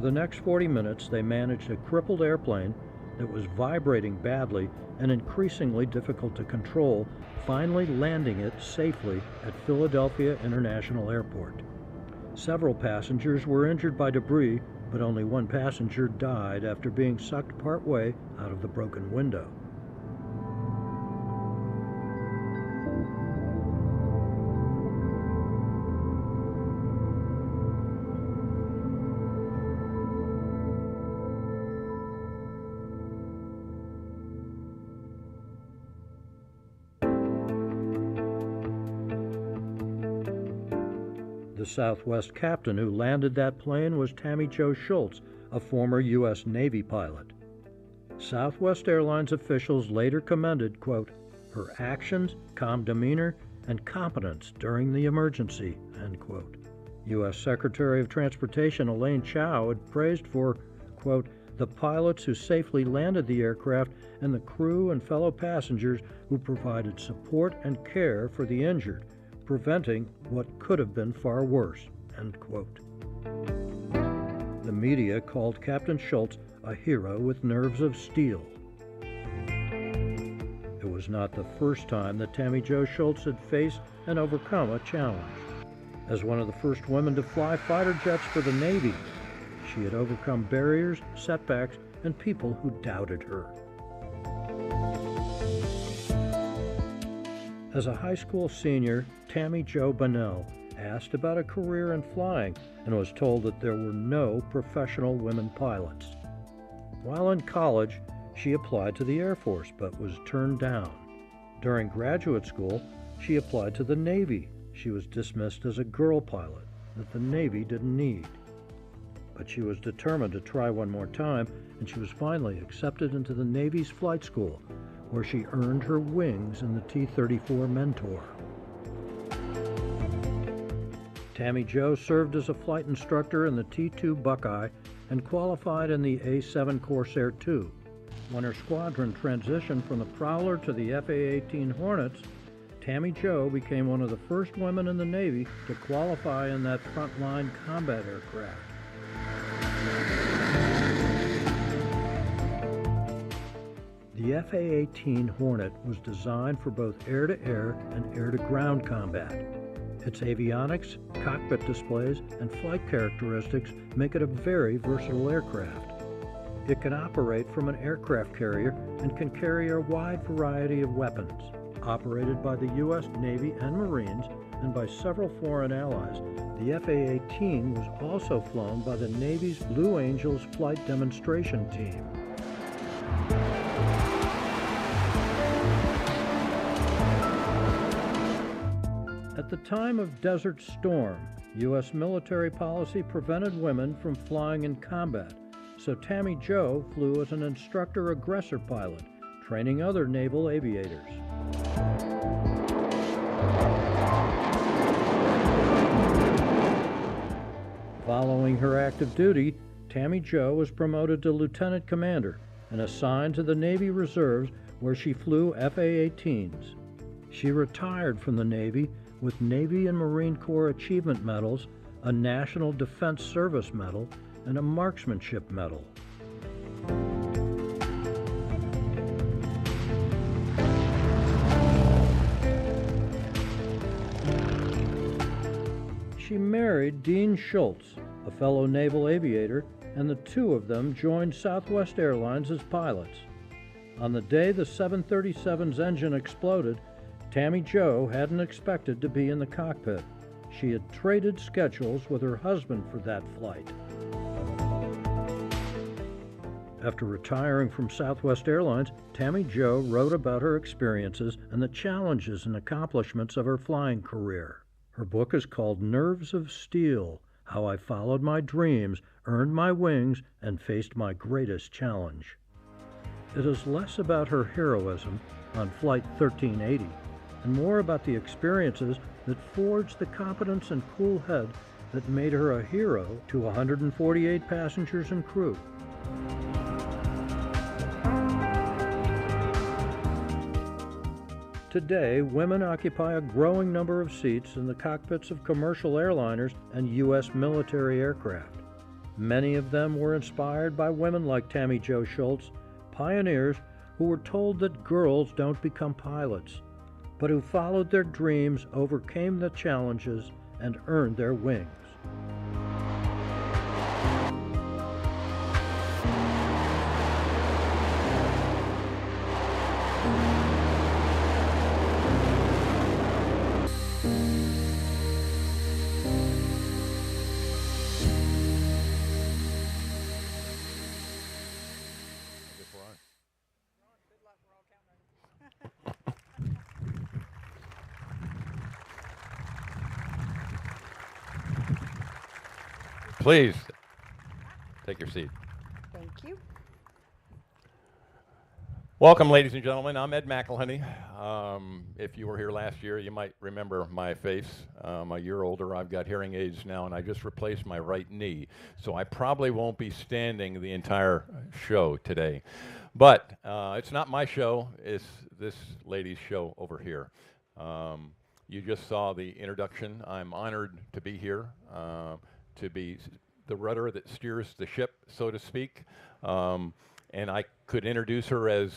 For the next 40 minutes, they managed a crippled airplane that was vibrating badly and increasingly difficult to control, finally landing it safely at Philadelphia International Airport. Several passengers were injured by debris, but only one passenger died after being sucked partway out of the broken window. The Southwest captain who landed that plane was Tammie Jo Shults, a former U.S. Navy pilot. Southwest Airlines officials later commended, quote, her actions, calm demeanor, and competence during the emergency, end quote. U.S. Secretary of Transportation Elaine Chao had praised for, quote, the pilots who safely landed the aircraft and the crew and fellow passengers who provided support and care for the injured, preventing what could have been far worse, end quote. The media called Captain Shults a hero with nerves of steel. It was not the first time that Tammie Jo Shults had faced and overcome a challenge. As one of the first women to fly fighter jets for the Navy, she had overcome barriers, setbacks, and people who doubted her. As a high school senior, Tammie Jo Bunnell asked about a career in flying and was told that there were no professional women pilots. While in college, she applied to the Air Force but was turned down. During graduate school, she applied to the Navy. She was dismissed as a girl pilot that the Navy didn't need. But she was determined to try one more time, and she was finally accepted into the Navy's flight school, where she earned her wings in the T-34 Mentor. Tammie Jo served as a flight instructor in the T-2 Buckeye and qualified in the A-7 Corsair II. When her squadron transitioned from the Prowler to the FA-18 Hornets, Tammie Jo became one of the first women in the Navy to qualify in that frontline combat aircraft. The FA-18 Hornet was designed for both air-to-air and air-to-ground combat. Its avionics, cockpit displays, and flight characteristics make it a very versatile aircraft. It can operate from an aircraft carrier and can carry a wide variety of weapons. Operated by the U.S. Navy and Marines and by several foreign allies, the FA-18 was also flown by the Navy's Blue Angels flight demonstration team. At the time of Desert Storm, U.S. military policy prevented women from flying in combat, so Tammie Jo flew as an instructor aggressor pilot, training other naval aviators. Following her active duty, Tammie Jo was promoted to lieutenant commander and assigned to the Navy Reserves, where she flew FA-18s. She retired from the Navy with Navy and Marine Corps Achievement Medals, a National Defense Service Medal, and a Marksmanship Medal. She married Dean Shults, a fellow naval aviator, and the two of them joined Southwest Airlines as pilots. On the day the 737's engine exploded, Tammie Jo hadn't expected to be in the cockpit. She had traded schedules with her husband for that flight. After retiring from Southwest Airlines, Tammie Jo wrote about her experiences and the challenges and accomplishments of her flying career. Her book is called Nerves of Steel: How I Followed My Dreams, Earned My Wings, and Faced My Greatest Challenge. It is less about her heroism on Flight 1380 and more about the experiences that forged the competence and cool head that made her a hero to 148 passengers and crew. Today, women occupy a growing number of seats in the cockpits of commercial airliners and U.S. military aircraft. Many of them were inspired by women like Tammie Jo Shults, pioneers who were told that girls don't become pilots, but who followed their dreams, overcame the challenges, and earned their wings. Please take your seat. Thank you. Welcome, ladies and gentlemen. I'm Ed McElhenney. If you were here last year, you might remember my face. I'm a year older. I've got hearing aids now, and I just replaced my right knee. So I probably won't be standing the entire show today. But it's not my show. It's this lady's show over here. You just saw the introduction. I'm honored to be here, to be the rudder that steers the ship, so to speak. And I could introduce her as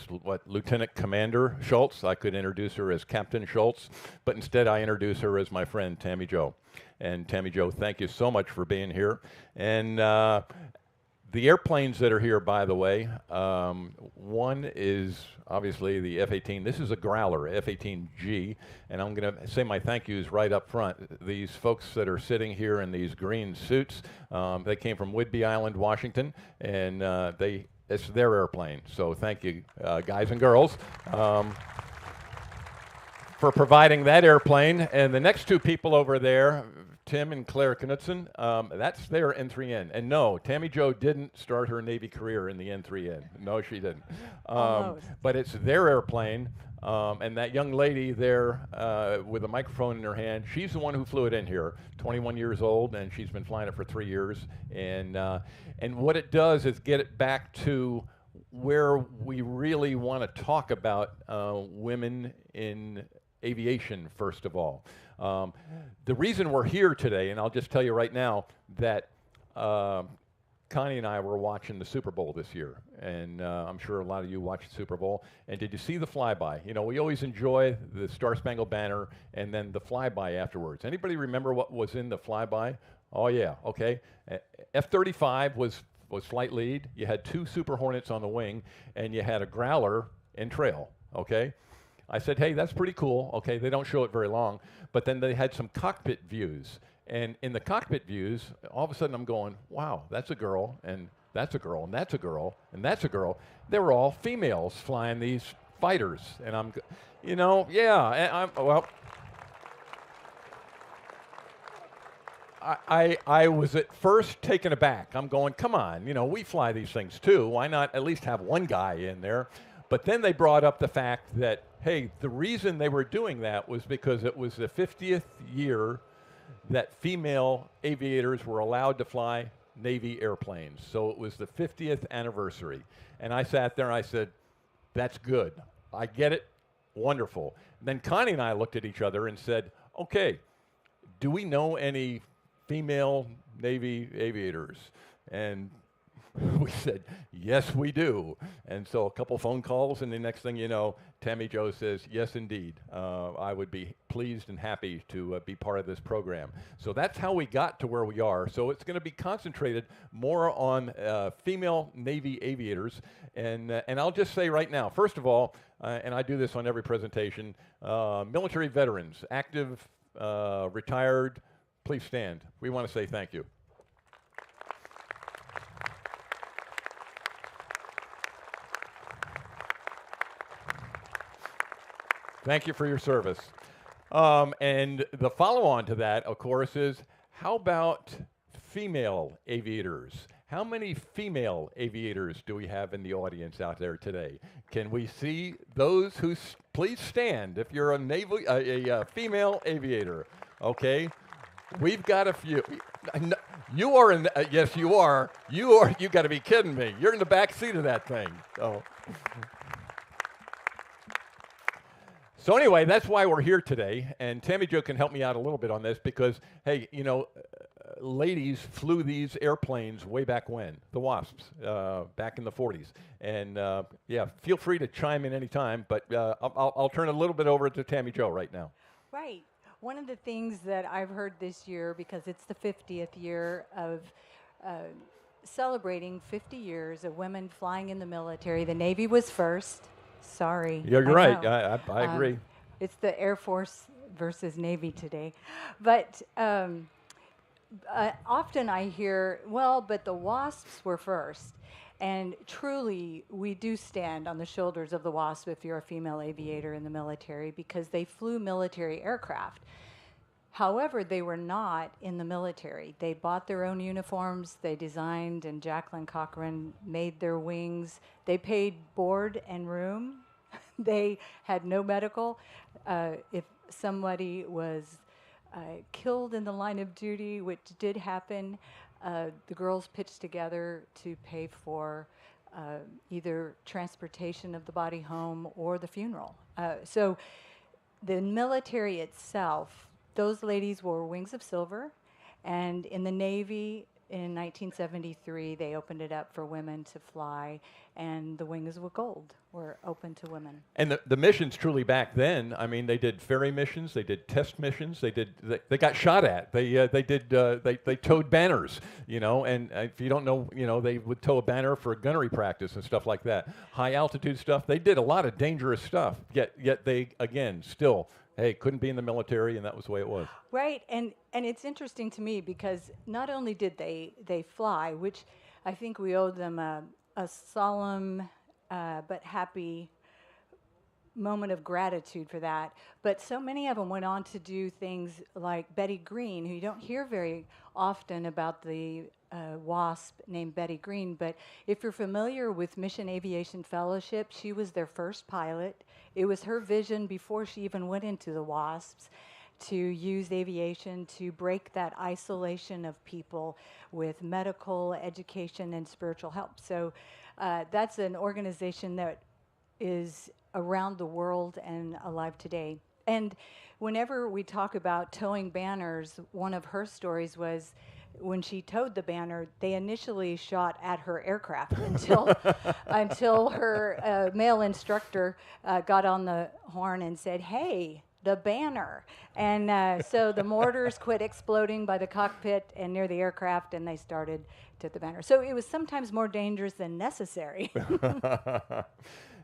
Lieutenant Commander Shults. I could introduce her as Captain Shults, but instead I introduce her as my friend Tammie Jo. And Tammie Jo, thank you so much for being here. And the airplanes that are here, by the way, one is obviously the F-18. This is a Growler, F-18G, and I'm going to say my thank yous right up front. These folks that are sitting here in these green suits, they came from Whidbey Island, Washington, and it's their airplane. So thank you, guys and girls, for providing that airplane. And the next two people over there, Tim and Claire Knudsen, that's their N3N. And no, Tammie Jo didn't start her Navy career in the N3N. No, she didn't. But it's their airplane. And that young lady there with a microphone in her hand, she's the one who flew it in here, 21 years old, and she's been flying it for 3 years. And what it does is get it back to where we really want to talk about women in aviation, first of all. The reason we're here today, and I'll just tell you right now, that Connie and I were watching the Super Bowl this year, and I'm sure a lot of you watched the Super Bowl. And did you see the flyby? You know, we always enjoy the Star Spangled Banner and then the flyby afterwards. Anybody remember what was in the flyby? Oh yeah, okay. F-35 was flight lead. You had 2 Super Hornets on the wing, and you had a Growler in trail, okay? I said, hey, that's pretty cool. Okay, they don't show it very long, but then they had some cockpit views. And in the cockpit views, all of a sudden I'm going, wow, that's a girl, and that's a girl, and that's a girl, and that's a girl. They were all females flying these fighters. And I'm, you know, yeah, I was at first taken aback. I'm going, come on, you know, we fly these things too. Why not at least have one guy in there? But then they brought up the fact that, hey, the reason they were doing that was because it was the 50th year that female aviators were allowed to fly Navy airplanes. So it was the 50th anniversary. And I sat there and I said, that's good. I get it. Wonderful. And then Connie and I looked at each other and said, okay, do we know any female Navy aviators? And we said, yes, we do. And so a couple phone calls, and the next thing you know, Tammie Jo says, yes, indeed. I would be pleased and happy to be part of this program. So that's how we got to where we are. So it's going to be concentrated more on female Navy aviators. And I'll just say right now, first of all, and I do this on every presentation, military veterans, active, retired, please stand. We want to say thank you. Thank you for your service. And the follow-on to that, of course, is how about female aviators? How many female aviators do we have in the audience out there today? Can we see those who please stand if you're a female aviator? Okay, we've got a few. You are in. Yes, you are. You are. You got to be kidding me. You're in the back seat of that thing. So anyway, that's why we're here today, and Tammie Jo can help me out a little bit on this because, hey, you know, ladies flew these airplanes way back when, the Wasps, back in the 40s. And yeah, feel free to chime in anytime, but I'll turn a little bit over to Tammie Jo right now. Right. One of the things that I've heard this year, because it's the 50th year of celebrating 50 years of women flying in the military. The Navy was first. Sorry. You're right. I agree. It's the Air Force versus Navy today. But often I hear, well, but the Wasps were first. And truly, we do stand on the shoulders of the Wasp if you're a female aviator in the military, because they flew military aircraft. However, they were not in the military. They bought their own uniforms. They designed, and Jacqueline Cochran made their wings. They paid board and room. They had no medical. If somebody was killed in the line of duty, which did happen, the girls pitched together to pay for either transportation of the body home or the funeral. So the military itself, those ladies wore wings of silver, and in the Navy in 1973 they opened it up for women to fly, and the wings of gold were open to women. And the missions truly back then, I mean, they did ferry missions, they did test missions, they got shot at, they towed banners, you know, and if you don't know, you know, they would tow a banner for gunnery practice and stuff like that. High altitude stuff, they did a lot of dangerous stuff, yet they, again, still, hey, couldn't be in the military, and that was the way it was. Right, and it's interesting to me because not only did they fly, which I think we owe them a solemn but happy moment of gratitude for that, but so many of them went on to do things like Betty Green, who you don't hear very often about the WASP named Betty Green, but if you're familiar with Mission Aviation Fellowship, she was their first pilot. It was her vision before she even went into the WASPs to use aviation to break that isolation of people with medical education and spiritual help. So that's an organization that is around the world and alive today. And whenever we talk about towing banners, one of her stories was when she towed the banner, they initially shot at her aircraft until her male instructor got on the horn and said, "Hey, the banner." And so the mortars quit exploding by the cockpit and near the aircraft, and they started to the banner. So it was sometimes more dangerous than necessary.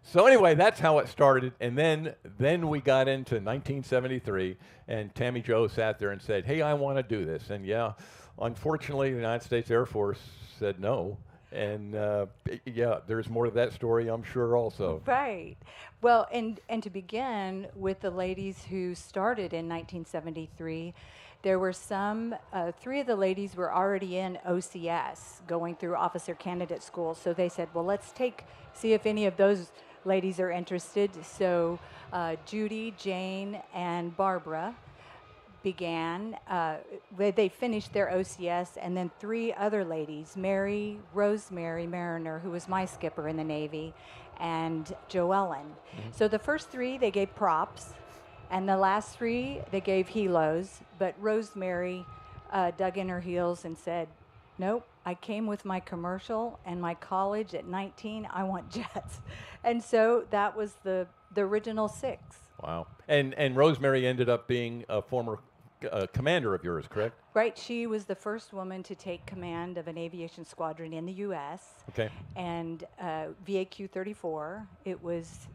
So anyway, that's how it started, and then we got into 1973, and Tammie Jo sat there and said, "Hey, I want to do this." And yeah, unfortunately, the United States Air Force said no, and yeah, there's more to that story, I'm sure, also. Right. Well, and to begin with the ladies who started in 1973, there were some, 3 of the ladies were already in OCS, going through Officer Candidate School, so they said, well, let's see if any of those ladies are interested. So Judy, Jane, and Barbara began. They finished their OCS, and then 3 other ladies, Mary, Rosemary Mariner, who was my skipper in the Navy, and Joellen. Mm-hmm. So the first 3, they gave props, and the last 3, they gave helos, but Rosemary dug in her heels and said, "Nope, I came with my commercial and my college at 19, I want jets." And so that was the original 6. Wow. And Rosemary ended up being a former commander of yours, correct? Right. She was the first woman to take command of an aviation squadron in the U.S. Okay. And VAQ 34. It was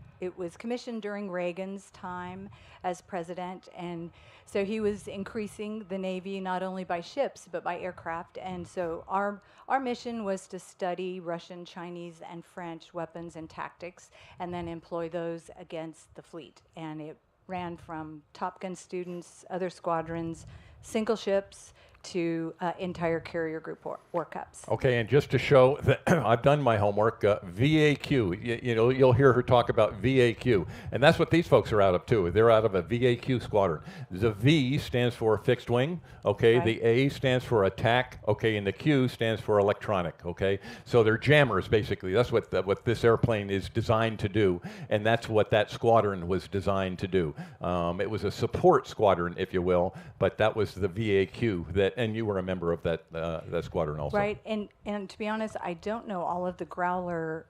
commissioned during Reagan's time as president, and so he was increasing the Navy not only by ships but by aircraft. And so our mission was to study Russian, Chinese, and French weapons and tactics, and then employ those against the fleet. And it ran from Top Gun students, other squadrons, single ships, to entire carrier group workups. Okay, and just to show that I've done my homework, VAQ, you know, you'll hear her talk about VAQ, and that's what these folks are out of too. They're out of a VAQ squadron. The V stands for fixed wing, okay, right. The A stands for attack, okay, and the Q stands for electronic, okay? So they're jammers, basically. That's what this airplane is designed to do, and that's what that squadron was designed to do. It was a support squadron, if you will, but that was the VAQ that and you were a member of that squadron also. Right, and to be honest, I don't know all of the Growler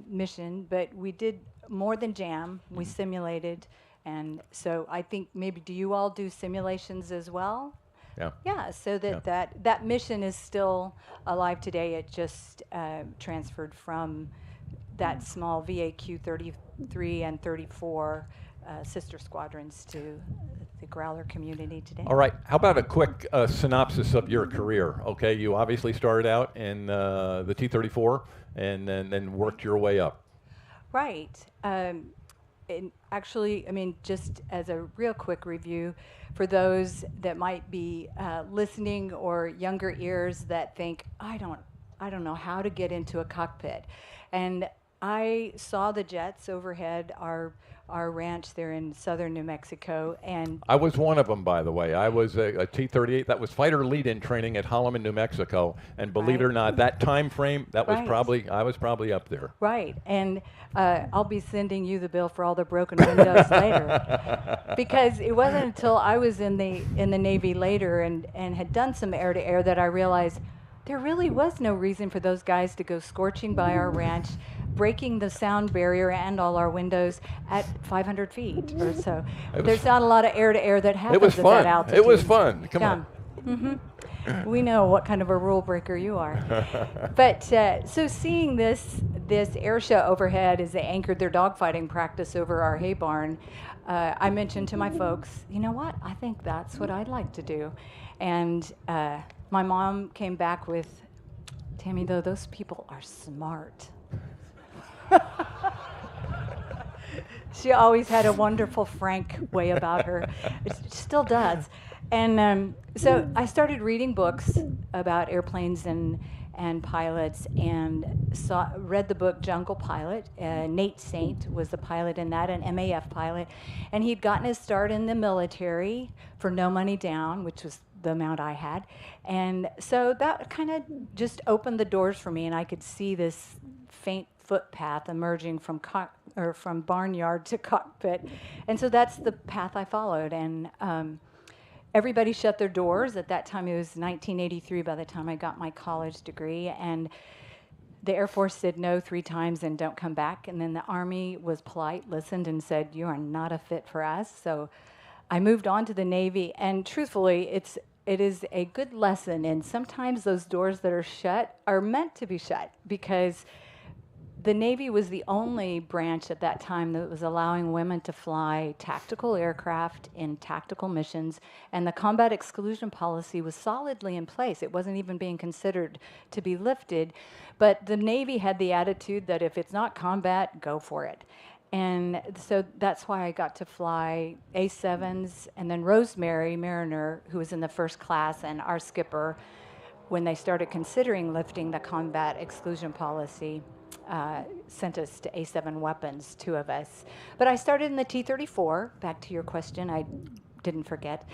mission, but we did more than jam. We simulated, and so I think maybe, do you all do simulations as well? Yeah. Yeah, so that mission is still alive today. It just transferred from that small VAQ 33 and 34 sister squadrons to the Growler community today. All right. How about a quick synopsis of your career? Okay, you obviously started out in the T-34 and then worked your way up. Right. And actually, I mean, just as a real quick review, for those that might be listening or younger ears that think, I don't know how to get into a cockpit. And I saw the jets overhead our ranch there in southern New Mexico, and I was one of them, by the way. I was a T-38. That was fighter lead-in training at Holloman, New Mexico. And believe it or not, that time frame, that was I was probably up there. Right, and I'll be sending you the bill for all the broken windows later, because it wasn't until I was in the Navy later and had done some air-to-air that I realized there really was no reason for those guys to go scorching by our ranch, breaking the sound barrier and all our windows at 500 feet or so. There's not a lot of air-to-air that happens at that altitude. It was fun. Come on. Mm-hmm. We know what kind of a rule breaker you are. But so seeing this air show overhead as they anchored their dogfighting practice over our hay barn, I mentioned to my folks, you know what? I think that's what I'd like to do. And my mom came back with, Tammie, though, those people are smart. She always had a wonderful, frank way about her. It still does. And so I started reading books about airplanes and pilots, and read the book Jungle Pilot. Nate Saint was the pilot in that, an MAF pilot. And he'd gotten his start in the military for no money down, which was the amount I had. And so that kind of just opened the doors for me, and I could see this faint footpath emerging from barnyard to cockpit. And so that's the path I followed. And everybody shut their doors. At that time, it was 1983 by the time I got my college degree. And the Air Force said no 3 times and don't come back. And then the Army was polite, listened, and said, you are not a fit for us. So I moved on to the Navy. And truthfully, it is a good lesson. And sometimes those doors that are shut are meant to be shut, because the Navy was the only branch at that time that was allowing women to fly tactical aircraft in tactical missions, and the combat exclusion policy was solidly in place. It wasn't even being considered to be lifted, but the Navy had the attitude that if it's not combat, go for it. And so that's why I got to fly A7s, and then Rosemary Mariner, who was in the first class, and our skipper, when they started considering lifting the combat exclusion policy, sent us to A7 weapons, 2 of us. But I started in the T-34, back to your question, I didn't forget.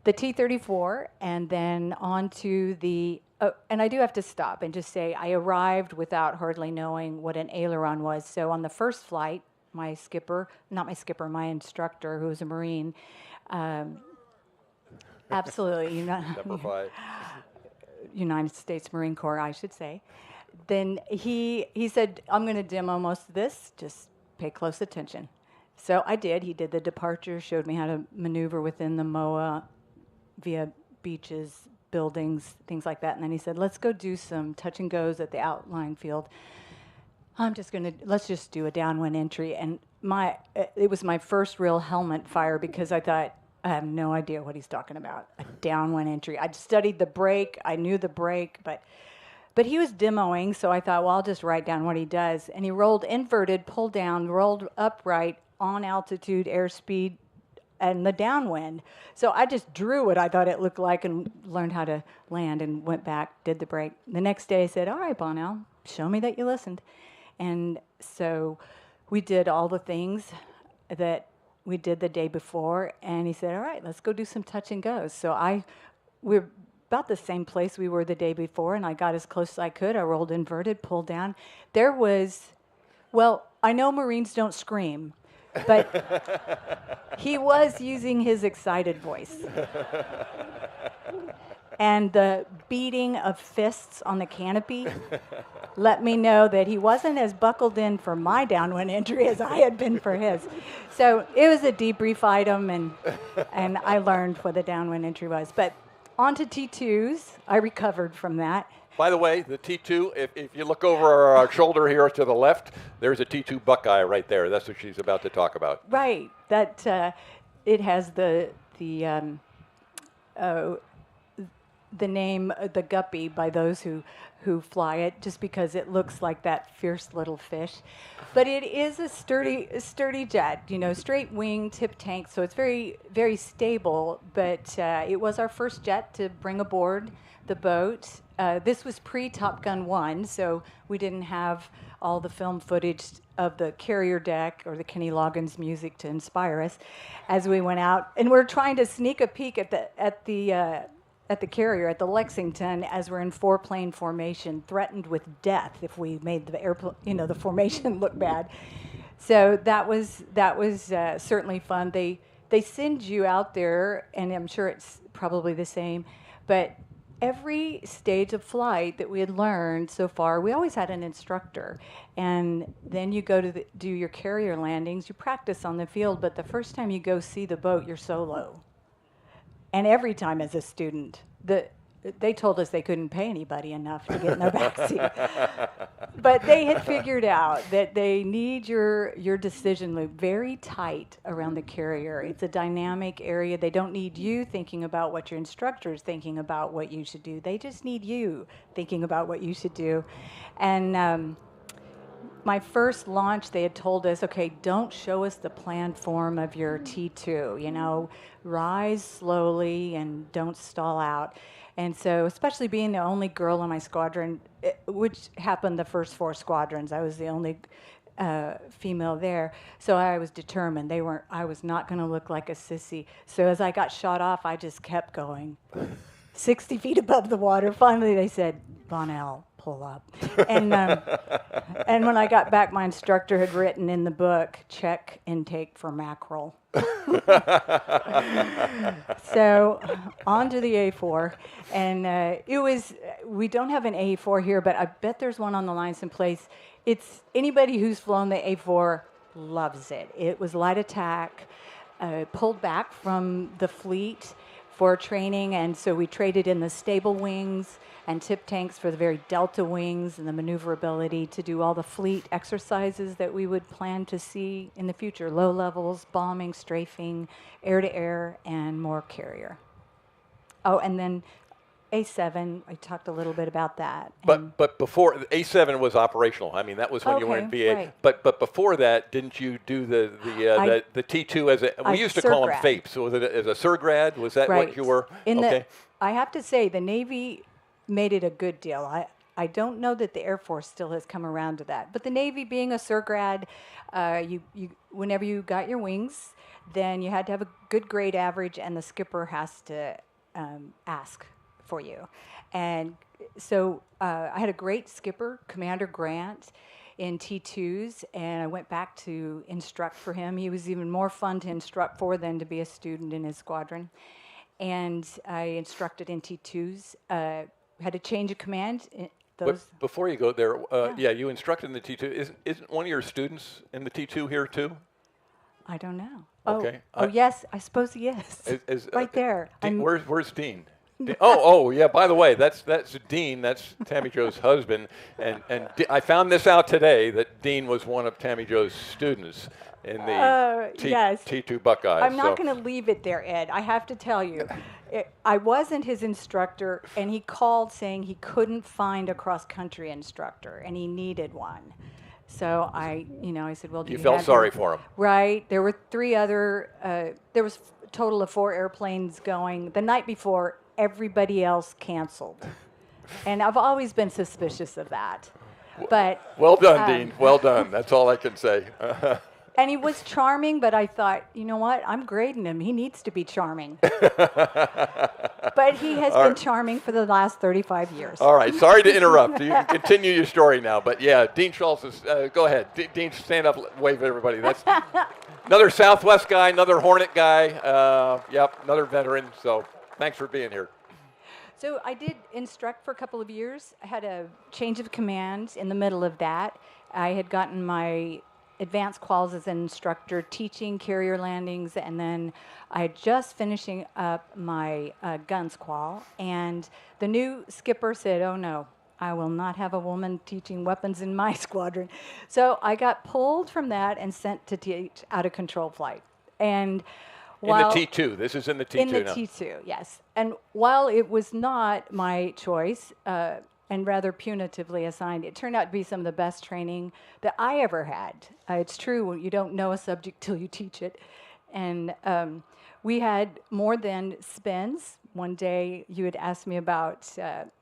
The T-34, and then on to the, and I do have to stop and just say, I arrived without hardly knowing what an aileron was. So on the first flight, my instructor, who was a Marine, absolutely, United States Marine Corps, I should say. Then he said, I'm going to demo most of this, just pay close attention. So I did. He did the departure, showed me how to maneuver within the MOA via beaches, buildings, things like that. And then he said, let's go do some touch and goes at the outlying field. Let's just do a downwind entry. And it was my first real helmet fire, because I thought, I have no idea what he's talking about, a downwind entry. I'd studied the brake, I knew the brake, but he was demoing, so I thought, well, I'll just write down what he does. And he rolled inverted, pulled down, rolled upright, on altitude, airspeed, and the downwind. So I just drew what I thought it looked like and learned how to land, and went back, did the brake. The next day I said, all right, Bonnell, show me that you listened. And so we did all the things that we did the day before, and he said, all right, let's go do some touch and goes. So we're about the same place we were the day before, and I got as close as I could. I rolled inverted, pulled down. I know Marines don't scream, but he was using his excited voice. And the beating of fists on the canopy let me know that he wasn't as buckled in for my downwind entry as I had been for his. So it was a debrief item, and I learned what the downwind entry was. But on to T2s. I recovered from that. By the way, the T2, if you look over our shoulder here to the left, there's a T2 Buckeye right there. That's what she's about to talk about. Right. That it has the name the guppy by those who fly it, just because it looks like that fierce little fish. But it is a sturdy jet, you know, straight wing, tip tank, so it's very, very stable. But it was our first jet to bring aboard the boat. This was pre-Top Gun 1, so we didn't have all the film footage of the carrier deck or the Kenny Loggins music to inspire us as we went out. And we're trying to sneak a peek at the carrier, at the Lexington, as we're in 4-plane formation, threatened with death if we made the airplane, you know, the formation look bad. So that was certainly fun. They send you out there, and I'm sure it's probably the same, but every stage of flight that we had learned so far, we always had an instructor. And then you go to do your carrier landings, you practice on the field, but the first time you go see the boat, you're solo. And every time as a student, they told us they couldn't pay anybody enough to get in their backseat. But they had figured out that they need your decision loop very tight around the carrier. It's a dynamic area. They don't need you thinking about what your instructor is thinking about what you should do. They just need you thinking about what you should do. And my first launch, they had told us, okay, don't show us the planned form of your T2, you know, rise slowly and don't stall out. And so, especially being the only girl in my squadron, which happened the first 4 squadrons, I was the only female there. So I was determined. I was not going to look like a sissy. So as I got shot off, I just kept going. 60 feet above the water. Finally, they said, Bonnell, pull up. And when I got back, my instructor had written in the book, check intake for mackerel. So on to the A4. And we don't have an A4 here, but I bet there's one on the line someplace. It's anybody who's flown the A4 loves it. It was light attack, pulled back from the fleet for training, and so we traded in the stable wings and tip tanks for the very delta wings and the maneuverability to do all the fleet exercises that we would plan to see in the future, low levels, bombing, strafing, air-to-air, and more carrier. Oh, and then A7, I talked a little bit about that. But before, A7 was operational. I mean, that was when you were in VA. Right. But before that, didn't you do the T2 as we used to call them FAPE. So was it as a surgrad? Was that right. what you were? I have to say, the Navy made it a good deal. I don't know that the Air Force still has come around to that. But the Navy, being a surgrad, you whenever you got your wings, then you had to have a good grade average, and the skipper has to ask for you. And so I had a great skipper, Commander Grant, in T2s, and I went back to instruct for him. He was even more fun to instruct for than to be a student in his squadron. And I instructed in T2s. Had a change of command. But before you go there, you instructed in the T2. Isn't one of your students in the T2 here too? I don't know. Okay. Oh, yes, I suppose he is. Right there. Where's Dean? Oh, yeah. By the way, that's Dean. That's Tammie Jo's husband, and I found this out today that Dean was one of Tammie Jo's students in the T2 Buckeyes. I'm not going to leave it there, Ed. I have to tell you, I wasn't his instructor, and he called saying he couldn't find a cross-country instructor, and he needed one. So I said, well, do you felt sorry for him? Right. There were 3 other. There was a total of 4 airplanes going. The night before, everybody else canceled, and I've always been suspicious of that. But well done, Dean. Well done. That's all I can say. And he was charming, but I thought, you know what? I'm grading him. He needs to be charming. But he has been charming for the last 35 years. All right. Sorry to interrupt. You can continue your story now. But, yeah, Dean Shults is go ahead. Dean, stand up, wave at everybody. That's another Southwest guy, another Hornet guy. Another veteran. So thanks for being here. So I did instruct for a couple of years. I had a change of command in the middle of that. I had gotten my advanced quals as an instructor, teaching carrier landings, and then I had just finishing up my guns qual. And the new skipper said, "Oh no, I will not have a woman teaching weapons in my squadron." So I got pulled from that and sent to teach out of control flight. And in the T2, this is in the T2 in the now. T2, yes. And while it was not my choice, and rather punitively assigned, it turned out to be some of the best training that I ever had. It's true, you don't know a subject till you teach it. And we had more than spins. One day you had asked me about,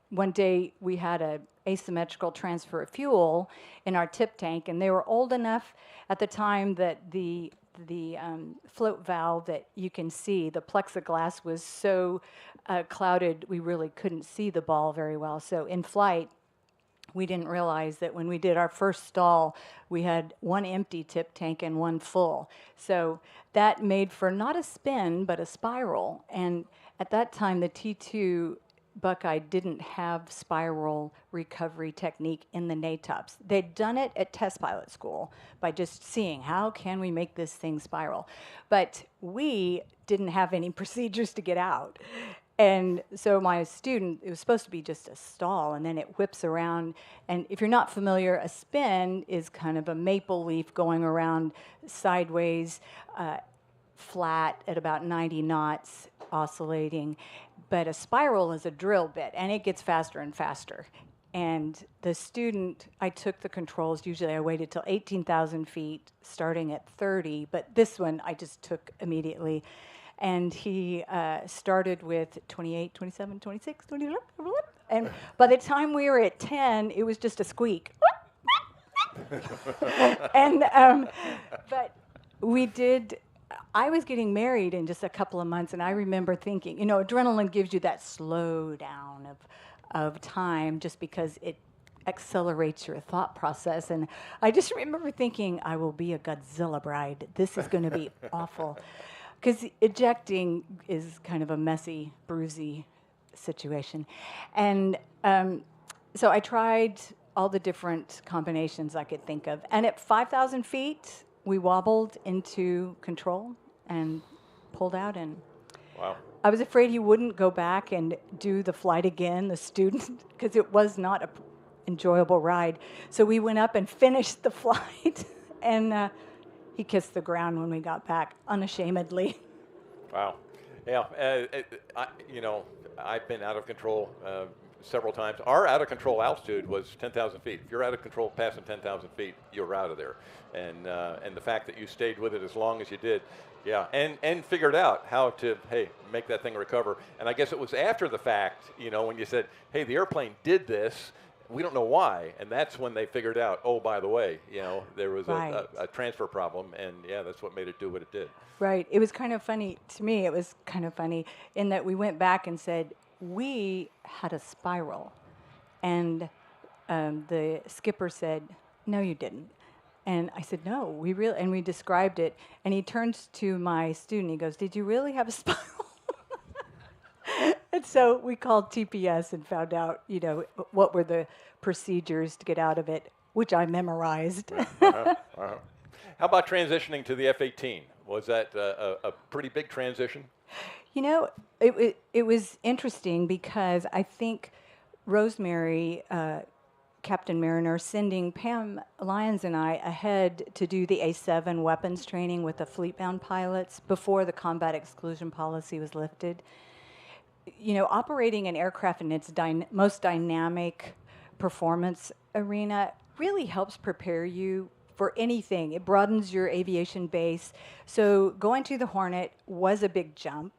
one day we had a asymmetrical transfer of fuel in our tip tank, and they were old enough at the time that the float valve that you can see, the plexiglass was so clouded we really couldn't see the ball very well. So in flight, we didn't realize that when we did our first stall, we had one empty tip tank and one full. So that made for not a spin, but a spiral. And at that time, the T2 Buckeye didn't have spiral recovery technique in the NATOPS. They'd done it at test pilot school by just seeing how can we make this thing spiral. But we didn't have any procedures to get out. And so my student, it was supposed to be just a stall, and then it whips around. And if you're not familiar, a spin is kind of a maple leaf going around sideways, flat at about 90 knots, oscillating. But a spiral is a drill bit, and it gets faster and faster. And the student, I took the controls. Usually I waited till 18,000 feet, starting at 30. But this one I just took immediately. And he started with 28, 27, 26, 27. And by the time we were at 10, it was just a squeak. And but we did. I was getting married in just a couple of months, and I remember thinking, you know, adrenaline gives you that slow down of time just because it accelerates your thought process. And I just remember thinking, I will be a Godzilla bride. This is going to be awful. Because ejecting is kind of a messy, bruisey situation. And so I tried all the different combinations I could think of. And at 5,000 feet, we wobbled into control and pulled out. And wow. I was afraid he wouldn't go back and do the flight again, the student, because it was not an enjoyable ride. So we went up and finished the flight. And he kissed the ground when we got back, unashamedly. Wow. Yeah. You know, I've been out of control several times. Our out of control altitude was 10,000 feet. If you're out of control passing 10,000 feet, you're out of there. And the fact that you stayed with it as long as you did, yeah, and figured out how to, hey, make that thing recover. And I guess it was after the fact, you know, when you said, hey, the airplane did this, we don't know why, and that's when they figured out, oh, by the way, you know, there was a transfer problem, and yeah, that's what made it do what it did. Right. It was kind of funny, to me, it was kind of funny in that we went back and said, we had a spiral. And the skipper said, no, you didn't. And I said, no, we really, and we described it. And he turns to my student, he goes, did you really have a spiral? And so we called TPS and found out, you know, what were the procedures to get out of it, which I memorized. How about transitioning to the F-18? Was that a pretty big transition? You know, it was interesting because I think Rosemary, Captain Mariner, sending Pam Lyons and I ahead to do the A7 weapons training with the fleet-bound pilots before the combat exclusion policy was lifted. You know, operating an aircraft in its most dynamic performance arena really helps prepare you for anything. It broadens your aviation base. So going to the Hornet was a big jump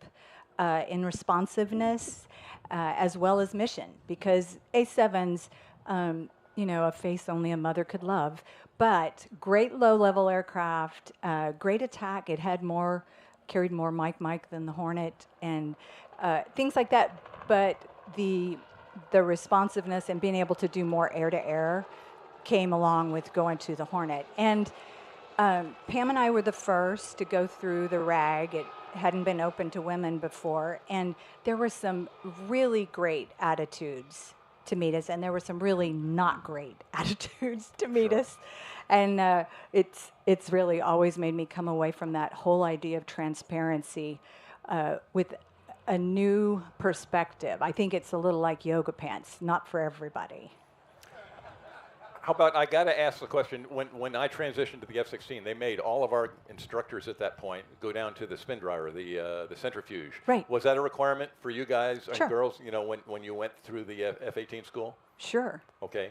in responsiveness as well as mission, because A7s, you know, a face only a mother could love, but great low-level aircraft, great attack. It had carried more Mike than the Hornet, and things like that. But the responsiveness and being able to do more air-to-air came along with going to the Hornet. And Pam and I were the first to go through the RAG hadn't been open to women before, and there were some really great attitudes to meet us, and there were some really not great attitudes to meet us, and it's really always made me come away from that whole idea of transparency with a new perspective. I think it's a little like yoga pants, not for everybody. How about, I got to ask the question, when I transitioned to the F-16, they made all of our instructors at that point go down to the spin dryer, the centrifuge. Right. Was that a requirement for you guys and Sure. girls, you know, when you went through the F-18 school? Sure. Okay.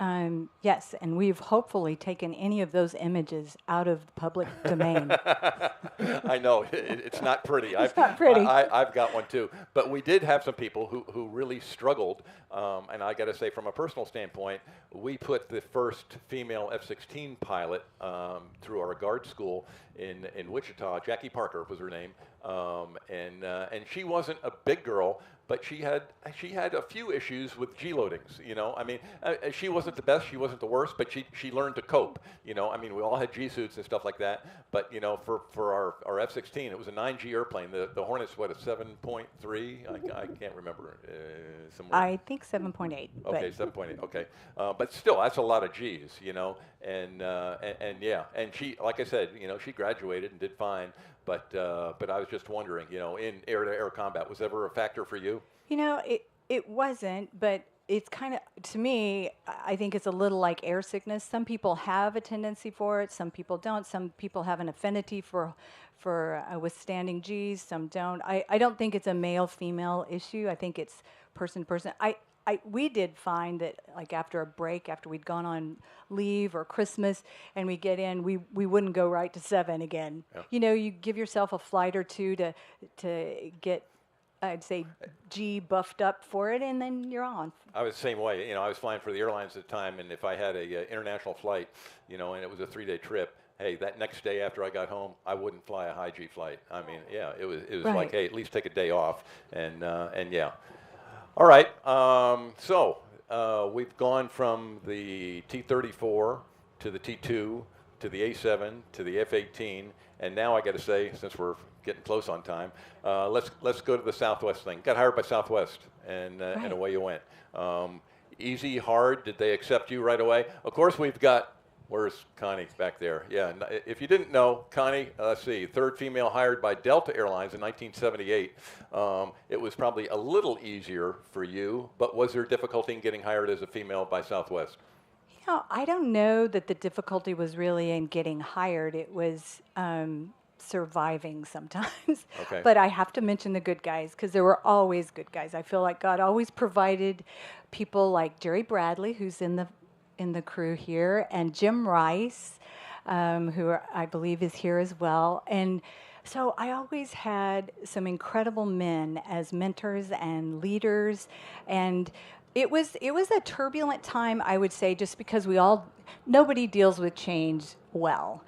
Yes, and we've hopefully taken any of those images out of the public domain. I know, it's not pretty. It's not pretty. I've got one too. But we did have some people who really struggled, and I got to say, from a personal standpoint, we put the first female F-16 pilot through our guard school in Wichita. Jackie Parker was her name, and she wasn't a big girl, but she had a few issues with G loadings. You know, I mean, she wasn't the best, she wasn't the worst, but she learned to cope. You know, I mean, we all had G suits and stuff like that. But you know, for our F-16, it was a 9G airplane. The Hornet's what, a 7.3? I can't remember. Somewhere. I think 7.8. Okay, 7.8. Okay, but still, that's a lot of G's. You know, and yeah, and she, like I said, you know, she graduated and did fine. But I was just wondering, you know, in air-to-air combat, was ever a factor for you? You know, it wasn't, but it's kind of, to me, I think it's a little like air sickness. Some people have a tendency for it, some people don't. Some people have an affinity for withstanding G's, some don't. I don't think it's a male-female issue. I think it's person-to-person. We did find that, like, after a break, after we'd gone on leave or Christmas, and we get in, we wouldn't go right to 7 again. Yeah. You know, you give yourself a flight or two to get, I'd say, G buffed up for it, and then you're on. I was the same way. You know, I was flying for the airlines at the time, and if I had a international flight, you know, and it was a 3-day trip, hey, that next day after I got home, I wouldn't fly a high G flight. I mean, yeah, it was right. Like, hey, at least take a day off, and yeah. All right, so we've gone from the T-34 to the T-2 to the A-7 to the F-18, and now I got to say, since we're getting close on time, let's go to the Southwest thing. Got hired by Southwest, and away you went. Easy, hard? Did they accept you right away? Of course, we've got. Where's Connie back there? Yeah, if you didn't know, Connie, let's see, third female hired by Delta Airlines in 1978. It was probably a little easier for you, but was there difficulty in getting hired as a female by Southwest? You know, I don't know that the difficulty was really in getting hired. It was surviving sometimes. Okay. But I have to mention the good guys, because there were always good guys. I feel like God always provided people like Jerry Bradley, who's in the crew here, and Jim Rice, who I believe is here as well. And so I always had some incredible men as mentors and leaders, and it was a turbulent time, I would say, just because nobody deals with change well.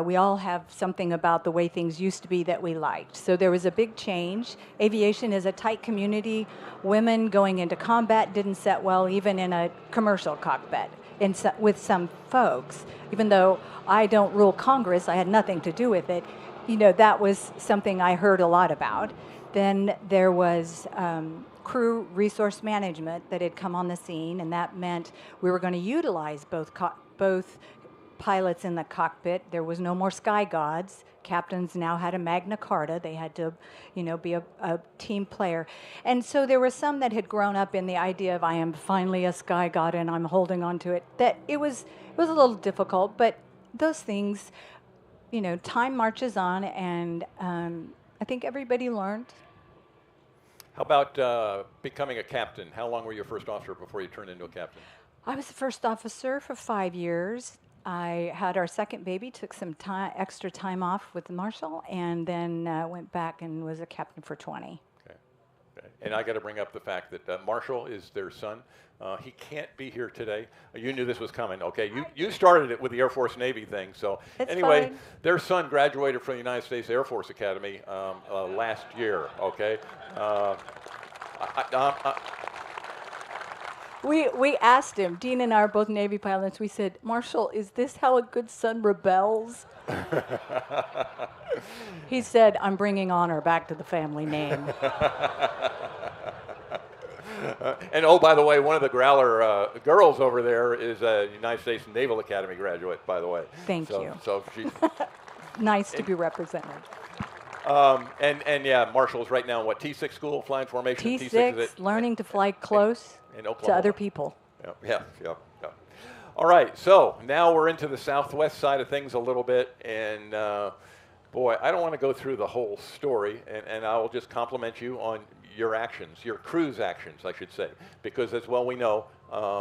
We all have something about the way things used to be that we liked. So there was a big change. Aviation is a tight community. Women going into combat didn't set well, even in a commercial cockpit. With some folks, even though I don't rule Congress, I had nothing to do with it. You know, that was something I heard a lot about. Then there was crew resource management that had come on the scene, and that meant we were going to utilize both pilots in the cockpit. There was no more sky gods. Captains now had a Magna Carta. They had to, you know, be a team player. And so there were some that had grown up in the idea of I am finally a sky god and I'm holding on to it. That it was a little difficult, but those things, you know, time marches on, and I think everybody learned. How about becoming a captain? How long were you a first officer before you turned into a captain? I was a first officer for 5 years. I had our second baby, took some extra time off with the Marshal, and then went back and was a captain for 20. Okay. And I got to bring up the fact that Marshall is their son. He can't be here today. You knew this was coming. Okay, you started it with the Air Force Navy thing. So anyway, fine. Their son graduated from the United States Air Force Academy last year. Okay. We asked him, Dean and I are both Navy pilots, we said, Marshall, is this how a good son rebels? He said, I'm bringing honor back to the family name. And oh, by the way, one of the Growler girls over there is a United States Naval Academy graduate, by the way. Thank you. So she's Nice to be represented. and yeah, Marshall's right now in what, T6 school, flying formation? T6, is it? learning to fly close in to Oklahoma. other people. Yeah. All right, so now we're into the Southwest side of things a little bit, and boy, I don't want to go through the whole story, and I will just compliment you on your actions, your crew's actions, I should say, because as well we know,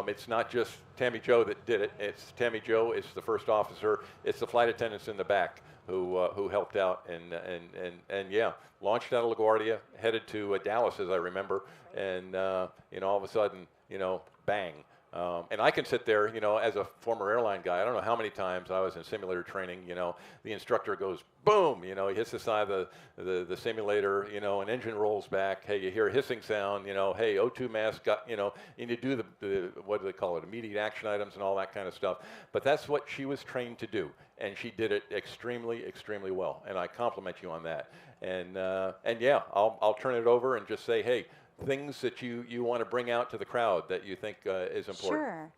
it's not just Tammie Jo that did it. It's Tammie Jo, it's the first officer, it's the flight attendants in the back who helped out, and yeah, launched out of LaGuardia, headed to Dallas, as I remember, and all of a sudden, bang. And I can sit there, as a former airline guy, I don't know how many times I was in simulator training, the instructor goes, boom, he hits the side of the simulator, an engine rolls back, hey, you hear a hissing sound, hey, O2 mask got, and you do the what do they call it, immediate action items and all that kind of stuff. But that's what she was trained to do, and she did it extremely, extremely well, and I compliment you on that. And yeah, I'll turn it over and just say, hey, things that you want to bring out to the crowd that you think is important. Sure.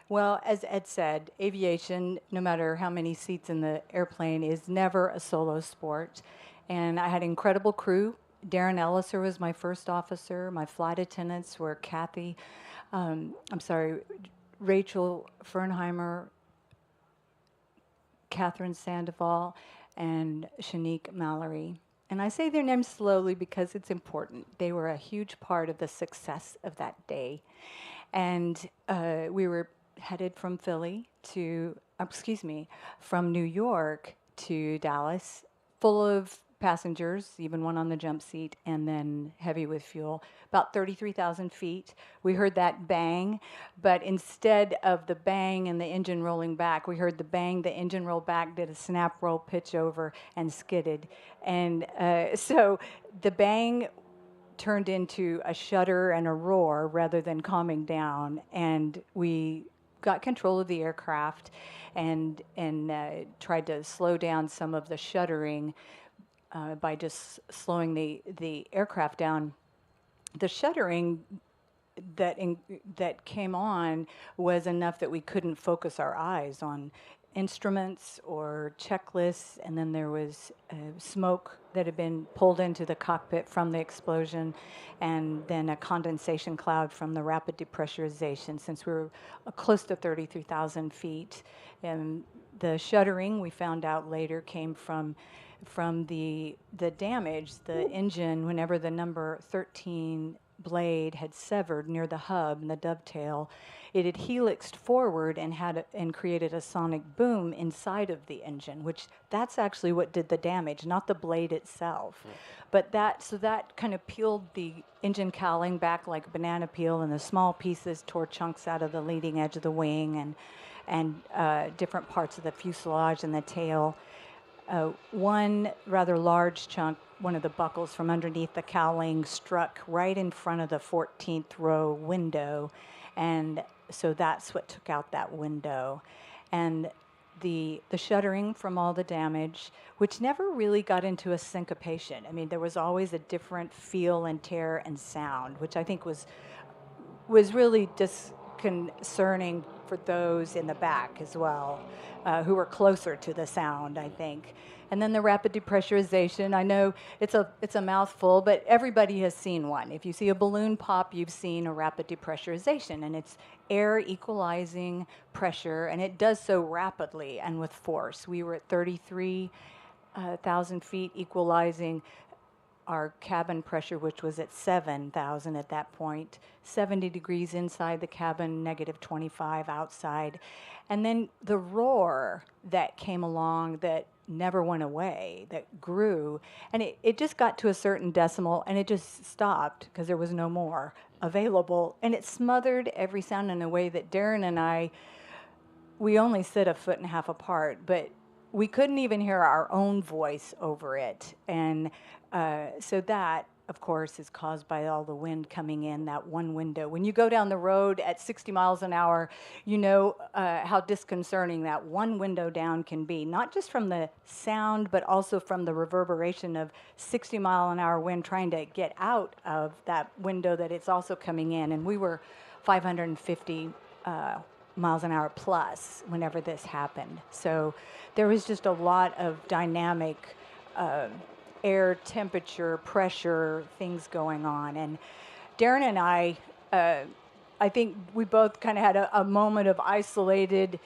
Well, as Ed said, aviation, no matter how many seats in the airplane, is never a solo sport. And I had an incredible crew. Darren Elliser was my first officer. My flight attendants were Rachel Fernheimer, Catherine Sandoval, and Shanique Mallory. And I say their names slowly because it's important. They were a huge part of the success of that day. And we were headed from from New York to Dallas, full of passengers, even one on the jump seat, and then heavy with fuel, about 33,000 feet. We heard that bang, but instead of the bang and the engine rolling back, we heard the bang, the engine rolled back, did a snap roll, pitch over, and skidded. And so the bang turned into a shudder and a roar rather than calming down, and we got control of the aircraft and tried to slow down some of the shuddering by just slowing the aircraft down. The shuddering that came on was enough that we couldn't focus our eyes on instruments or checklists, and then there was smoke that had been pulled into the cockpit from the explosion, and then a condensation cloud from the rapid depressurization, since we were close to 33,000 feet. And the shuddering, we found out later, came from the damage. The engine, whenever the number 13 blade had severed near the hub and the dovetail, it had helixed forward and created a sonic boom inside of the engine, which that's actually what did the damage, not the blade itself. But that kind of peeled the engine cowling back like banana peel, and the small pieces tore chunks out of the leading edge of the wing and different parts of the fuselage and the tail. One rather large chunk, one of the buckles from underneath the cowling, struck right in front of the 14th row window, and so that's what took out that window. And the shuddering from all the damage, which never really got into a syncopation. I mean, there was always a different feel and tear and sound, which I think was really disconcerting for those in the back as well, who were closer to the sound, I think. And then the rapid depressurization. I know it's a mouthful, but everybody has seen one. If you see a balloon pop, you've seen a rapid depressurization, and it's air equalizing pressure, and it does so rapidly and with force. We were at 33,000 feet, equalizing our cabin pressure, which was at 7,000 at that point, 70 degrees inside the cabin, negative 25 outside. And then the roar that came along that never went away, that grew, and it just got to a certain decimal, and it just stopped because there was no more available. And it smothered every sound in a way that Darren and we only sit 1.5 feet apart, but we couldn't even hear our own voice over it. And so that of course, is caused by all the wind coming in that one window. When you go down the road at 60 miles an hour, you know how disconcerting that one window down can be, not just from the sound, but also from the reverberation of 60-mile-an-hour wind trying to get out of that window that it's also coming in. And we were 550 miles an hour plus whenever this happened. So there was just a lot of dynamic air temperature, pressure, things going on. And Darren and I think we both kind of had a moment of isolated,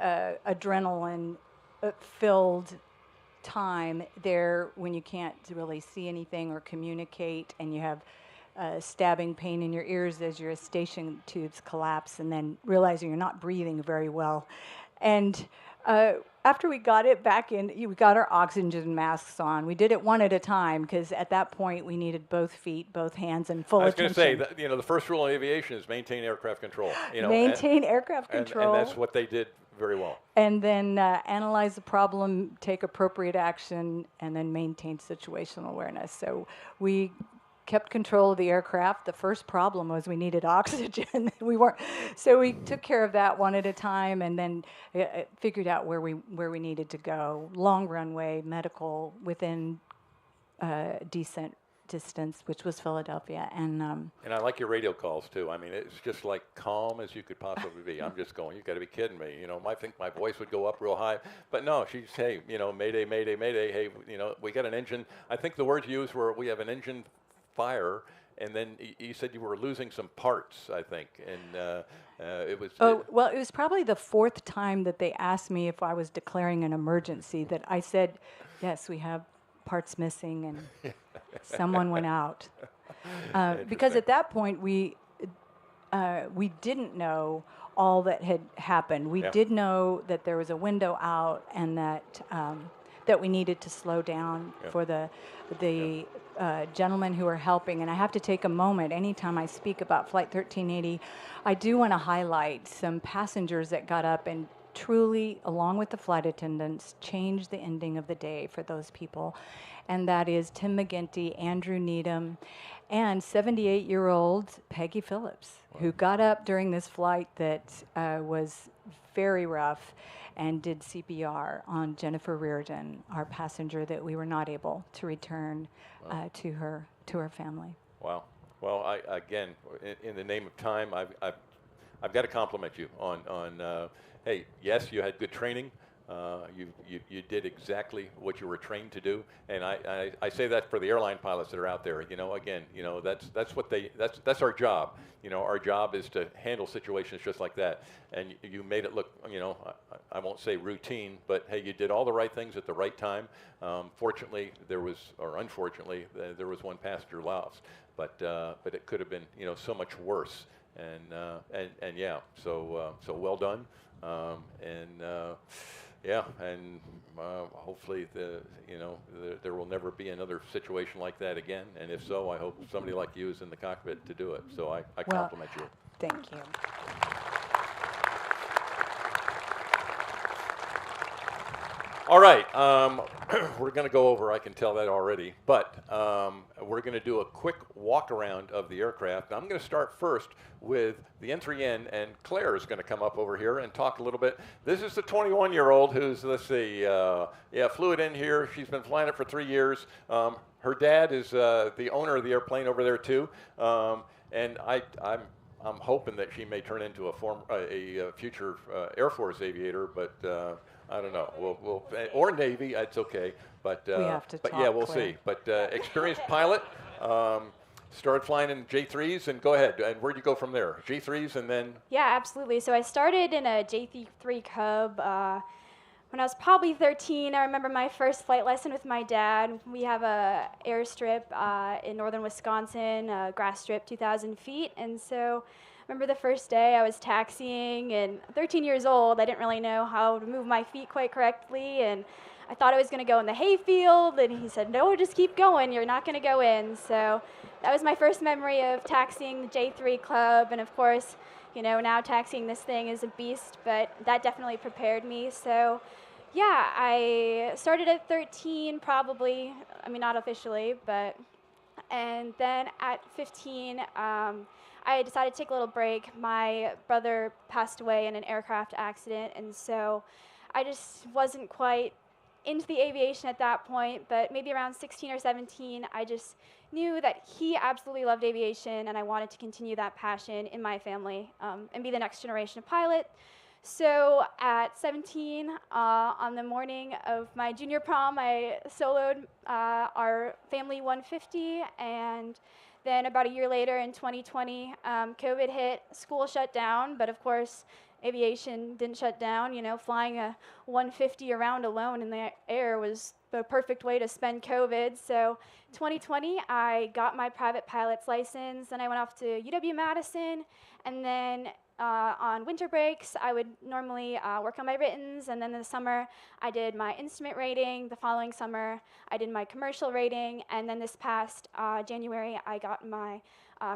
adrenaline-filled time there when you can't really see anything or communicate, and you have stabbing pain in your ears as your eustachian tubes collapse, and then realizing you're not breathing very well. And after we got it back in, we got our oxygen masks on. We did it one at a time because at that point we needed both feet, both hands, and full attention. I was going to say, that, the first rule in aviation is maintain aircraft control. Maintain aircraft control. And that's what they did very well. And then analyze the problem, take appropriate action, and then maintain situational awareness. So we kept control of the aircraft. The first problem was we needed oxygen. So we took care of that one at a time, and then figured out where we needed to go. Long runway, medical, within decent distance, which was Philadelphia. And I like your radio calls too. I mean, it's just like calm as you could possibly be. I'm just going, you got to be kidding me. I think my voice would go up real high, but no, she's, hey, mayday, mayday, mayday. Hey, we got an engine. I think the words used were, we have an engine fire, and then you said you were losing some parts, I think, and it was... Well, it was probably the fourth time that they asked me if I was declaring an emergency that I said, yes, we have parts missing, and someone went out. Because at that point, we didn't know all that had happened. We did know that there was a window out, and that we needed to slow down for the gentlemen who are helping. And I have to take a moment, anytime I speak about Flight 1380, I do want to highlight some passengers that got up and truly, along with the flight attendants, changed the ending of the day for those people. And that is Tim McGinty, Andrew Needham, and 78-year-old Peggy Phillips, who got up during this flight that was very rough and did CPR on Jennifer Reardon, our passenger that we were not able to return to her family. Wow. Well, again, in the name of time, I've got to compliment you on hey, yes, you had good training. You did exactly what you were trained to do, and I say that for the airline pilots that are out there. Again, that's our job. Our job is to handle situations just like that, and you made it look, I won't say routine, but hey, you did all the right things at the right time. Fortunately, unfortunately, there was one passenger lost, but it could have been, so much worse. And yeah, so well done, yeah, and hopefully there will never be another situation like that again. And if so, I hope somebody like you is in the cockpit to do it. So I compliment you. Thank you. All right, we're going to go over, I can tell that already, but we're going to do a quick walk around of the aircraft. I'm going to start first with the N3N, and Claire is going to come up over here and talk a little bit. This is the 21-year-old who's, let's see, flew it in here. She's been flying it for 3 years. Her dad is the owner of the airplane over there too, and I'm hoping that she may turn into a future Air Force aviator, but I don't know. We'll or Navy. It's okay. But we have to talk, yeah, we'll Claire. see. But experienced pilot. Started flying in J3s, and go ahead. And where'd you go from there? J3s, and then? Yeah, absolutely. So I started in a J3 Cub when I was probably 13. I remember my first flight lesson with my dad. We have a airstrip in northern Wisconsin, a grass strip, 2,000 feet, and so. I remember the first day I was taxiing, and 13 years old, I didn't really know how to move my feet quite correctly, and I thought I was going to go in the hayfield, and he said, no, just keep going, you're not going to go in. So that was my first memory of taxiing the J3 Club, and of course, now taxiing this thing is a beast, but that definitely prepared me. So yeah, I started at 13 probably, I mean, not officially, but and then at 15, I decided to take a little break. My brother passed away in an aircraft accident, and so I just wasn't quite into the aviation at that point, but maybe around 16 or 17, I just knew that he absolutely loved aviation, and I wanted to continue that passion in my family and be the next generation of pilot. So at 17, on the morning of my junior prom, I soloed our family 150, and then about a year later in 2020, COVID hit, school shut down, but of course, aviation didn't shut down. You know, flying a 150 around alone in the air was the perfect way to spend COVID. So 2020, I got my private pilot's license, and I went off to UW-Madison, and then on winter breaks, I would normally work on my writtens, and then in the summer, I did my instrument rating. The following summer, I did my commercial rating, and then this past January, I got my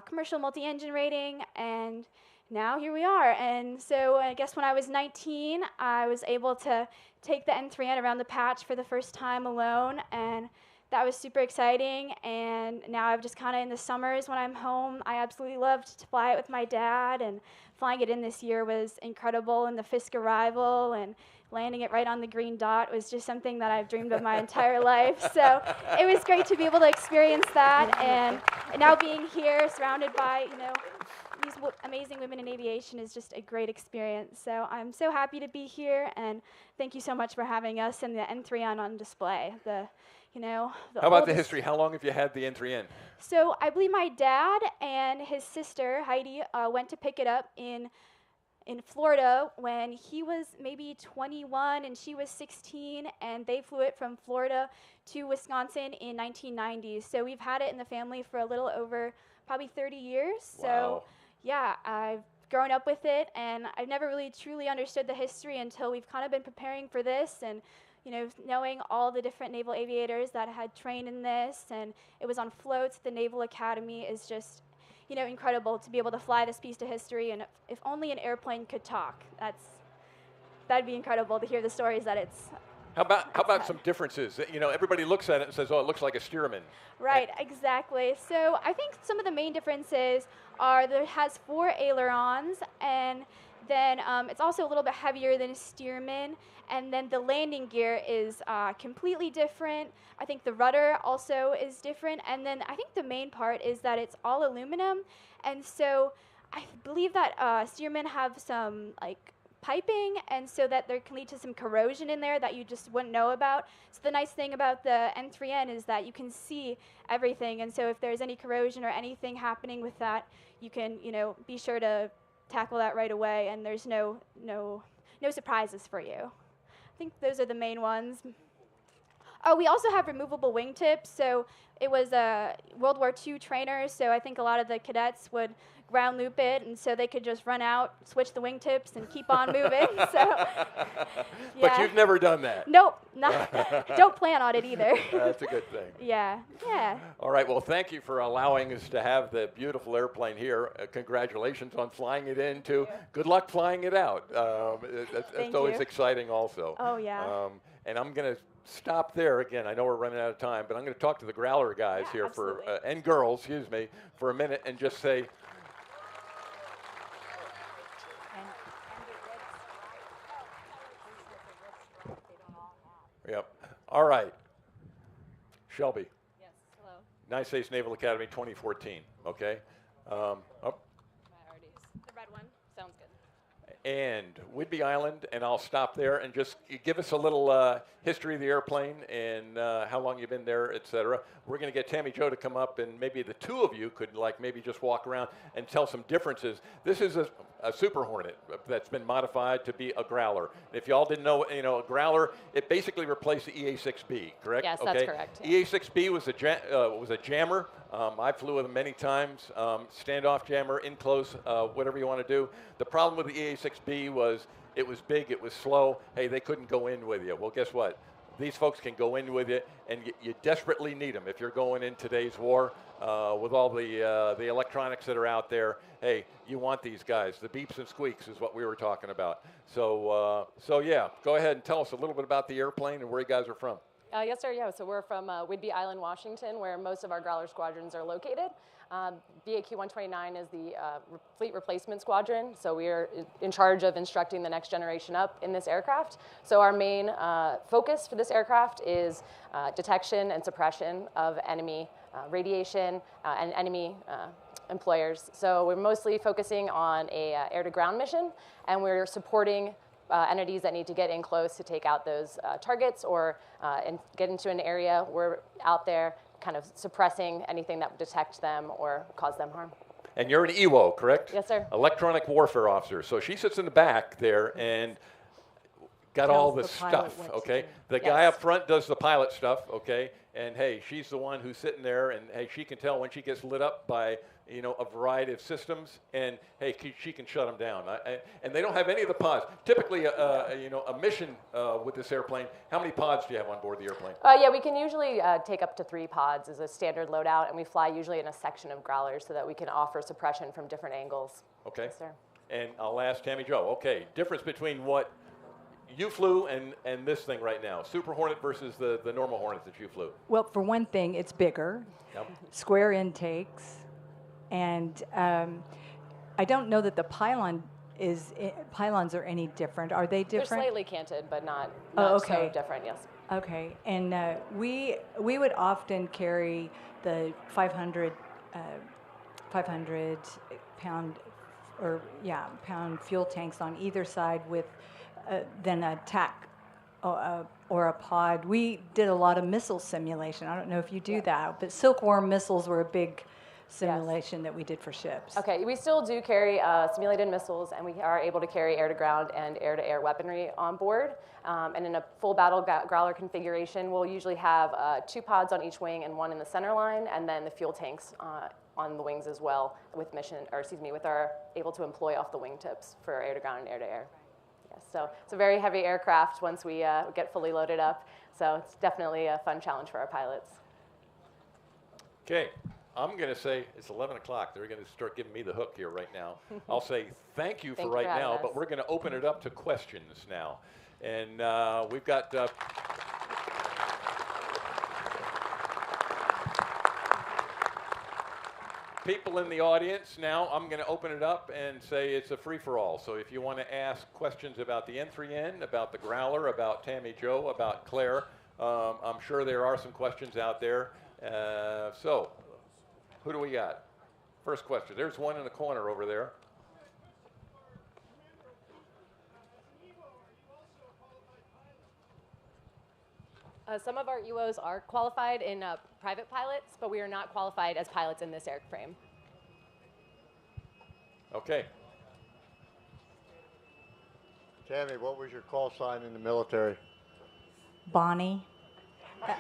commercial multi-engine rating, and now here we are. And so I guess when I was 19, I was able to take the N3N around the patch for the first time alone, and that was super exciting. And now I've just kind of in the summers when I'm home, I absolutely loved to fly it with my dad, and flying it in this year was incredible, and the Fisk arrival and landing it right on the green dot was just something that I've dreamed of my entire life. So it was great to be able to experience that, and now being here surrounded by, you know, these amazing women in aviation is just a great experience. So I'm so happy to be here, and thank you so much for having us and the N3N on display. How about the history? How long have you had the N3N? So I believe my dad and his sister, Heidi, went to pick it up in Florida when he was maybe 21 and she was 16, and they flew it from Florida to Wisconsin in 1990. So we've had it in the family for a little over probably 30 years. Wow. So yeah, I've grown up with it, and I've never really truly understood the history until we've kind of been preparing for this, and you know, knowing all the different naval aviators that had trained in this, and it was on floats at the Naval Academy, is just, you know, incredible to be able to fly this piece to history. And if only an airplane could talk, that'd be incredible to hear the stories that it's. How about some differences? You know, everybody looks at it and says, "Oh, it looks like a Stearman." Right, exactly. So I think some of the main differences are that it has 4 ailerons, and then it's also a little bit heavier than a Stearman, and then the landing gear is completely different. I think the rudder also is different, and then I think the main part is that it's all aluminum, and so I believe that Stearman have some like piping, and so that there can lead to some corrosion in there that you just wouldn't know about. So the nice thing about the N3N is that you can see everything, and so if there's any corrosion or anything happening with that, you can, you know, be sure to tackle that right away, and there's no surprises for you. I think those are the main ones. Oh, we also have removable wingtips. So it was a World War II trainer, so I think a lot of the cadets would ground loop it, and so they could just run out, switch the wingtips, and keep on moving. So, yeah. But you've never done that. Nope, don't plan on it either. That's a good thing. Yeah. All right, well, thank you for allowing us to have the beautiful airplane here. Congratulations on flying it in, too. Good luck flying it out. That's always exciting also. Oh, yeah. And I'm going to stop there again. I know we're running out of time, but I'm going to talk to the Growler guys here and girls, excuse me, for a minute and just say, yep. All right. Shelby. Yes, hello. United States Naval Academy 2014, okay? My IRDs. The red one. Sounds good. And Whidbey Island, and I'll stop there and just give us a little history of the airplane and how long you've been there, et cetera. We're going to get Tammie Jo to come up, and maybe the two of you could maybe just walk around and tell some differences. This is a Super Hornet that's been modified to be a Growler. If y'all didn't know, a Growler, it basically replaced the EA-6B, correct? Yes, that's correct. Yeah. EA-6B was a jammer. I flew with them many times, standoff jammer, in close, whatever you want to do. The problem with the EA-6B was it was big, it was slow. Hey, they couldn't go in with you. Well, guess what? These folks can go in with you, and you desperately need them if you're going in today's war with all the electronics that are out there. Hey, you want these guys. The beeps and squeaks is what we were talking about. So yeah, go ahead and tell us a little bit about the airplane and where you guys are from. Yes, sir. Yeah. So we're from Whidbey Island, Washington, where most of our Growler squadrons are located. VAQ-129 is the fleet replacement squadron. So we are in charge of instructing the next generation up in this aircraft. So our main focus for this aircraft is detection and suppression of enemy radiation and enemy employers. So we're mostly focusing on a air-to-ground mission, and we're supporting entities that need to get in close to take out those targets or get into an area. We're out there kind of suppressing anything that would detect them or cause them harm. And you're an EWO, correct? Yes, sir. Electronic Warfare Officer. So she sits in the back there and got Tells all the the pilot stuff, what to okay? do. The guy up front does the pilot stuff, okay? And hey, she's the one who's sitting there, and hey, she can tell when she gets lit up by, you know, a variety of systems, and hey, she can shut them down. And they don't have any of the pods. Typically, you know, a mission with this airplane, how many pods do you have on board the airplane? Yeah, we can usually take up to 3 pods as a standard loadout, and we fly usually in a section of Growlers so that we can offer suppression from different angles. Okay. Yes, sir. And I'll ask Tammie Jo, okay, difference between what you flew and this thing right now, Super Hornet versus the normal Hornet that you flew. Well, for one thing, it's bigger, Yep. square intakes, and I don't know that the pylons are any different. Are they different? They're slightly canted, but not okay. so different, yes. Okay, and we would often carry the 500 pound fuel tanks on either side with then a TAC or a pod. We did a lot of missile simulation. I don't know if you do that, but silkworm missiles were a big simulation that we did for ships. Okay, we still do carry simulated missiles, and we are able to carry air-to-ground and air-to-air weaponry on board. And in a full battle Growler configuration, we'll usually have 2 pods on each wing and 1 in the center line, and then the fuel tanks on the wings as well with with our able to employ off the wingtips for air-to-ground and air-to-air. Yes, so it's a very heavy aircraft once we get fully loaded up. So it's definitely a fun challenge for our pilots. Okay, I'm going to say it's 11 o'clock. They're going to start giving me the hook here right now. I'll say thank you for right now, but we're going to open it up to questions now. And we've got people in the audience now. I'm going to open it up and say it's a free-for-all. So if you want to ask questions about the N3N, about the Growler, about Tammie Jo, about Claire, I'm sure there are some questions out there. So who do we got? First question. There's one in the corner over there. Some of our EWOs are qualified in private pilots, but we are not qualified as pilots in this airframe. Okay. Tammie, what was your call sign in the military? Bonnie.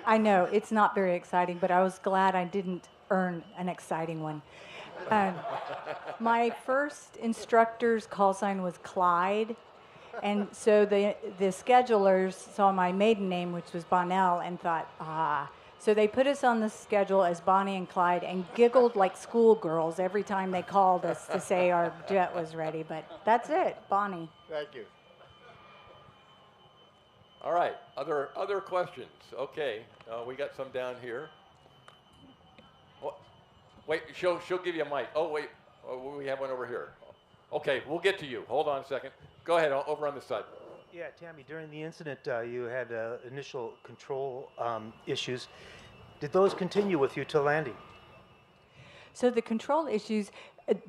I know, it's not very exciting, but I was glad I didn't earn an exciting one. My first instructor's call sign was Clyde. And so the schedulers saw my maiden name, which was Bonnell, and thought, So they put us on the schedule as Bonnie and Clyde and giggled like schoolgirls every time they called us to say our jet was ready. But that's it, Bonnie. Thank you. All right, other questions? Okay, we got some down here. Wait, she'll give you a mic. Oh, wait, we have one over here. Okay, we'll get to you. Hold on a second. Go ahead, over on this side. Yeah, Tammie, during the incident, you had initial control issues. Did those continue with you till landing? So the control issues,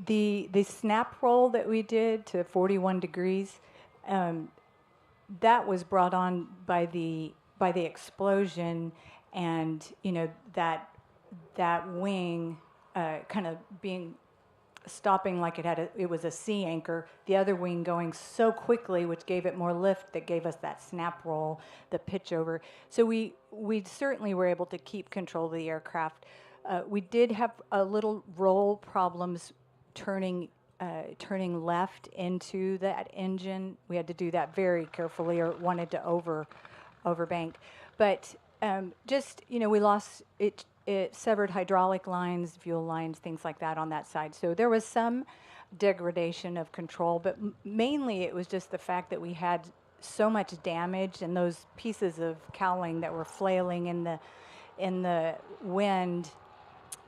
the snap roll that we did to 41 degrees, that was brought on by the explosion, and that wing kind of stopping like it was a sea anchor, the other wing going so quickly, which gave it more lift, that gave us that snap roll, the pitch over. So we certainly were able to keep control of the aircraft. We did have a little roll problems turning left into that engine. We had to do that very carefully, or wanted to overbank. But we lost it. It severed hydraulic lines, fuel lines, things like that on that side. So there was some degradation of control, but mainly it was just the fact that we had so much damage, and those pieces of cowling that were flailing in the wind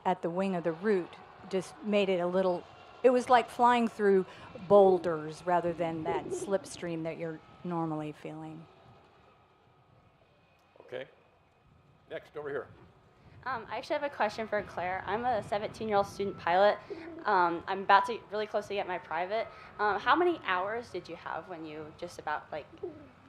at the wing of the root just made it a little. It was like flying through boulders rather than that slipstream that you're normally feeling. Okay. Next, over here. I actually have a question for Claire. I'm a 17-year-old student pilot. I'm about to really close to get my private. How many hours did you have when you just about like,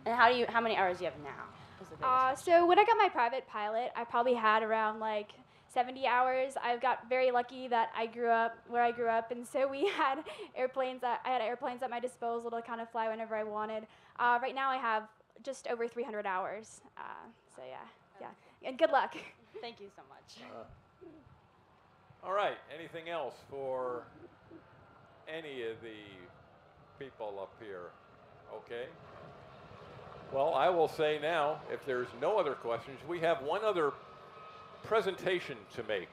and how many hours do you have now? Is the biggest question. So when I got my private pilot, I probably had around like 70 hours. I got very lucky that I grew up where I grew up, and so we had airplanes. I had airplanes at my disposal to kind of fly whenever I wanted. Right now I have just over 300 hours. So yeah, and good luck. Thank you so much. All right. Anything else for any of the people up here? Okay. Well, I will say now, if there's no other questions, we have one other presentation to make,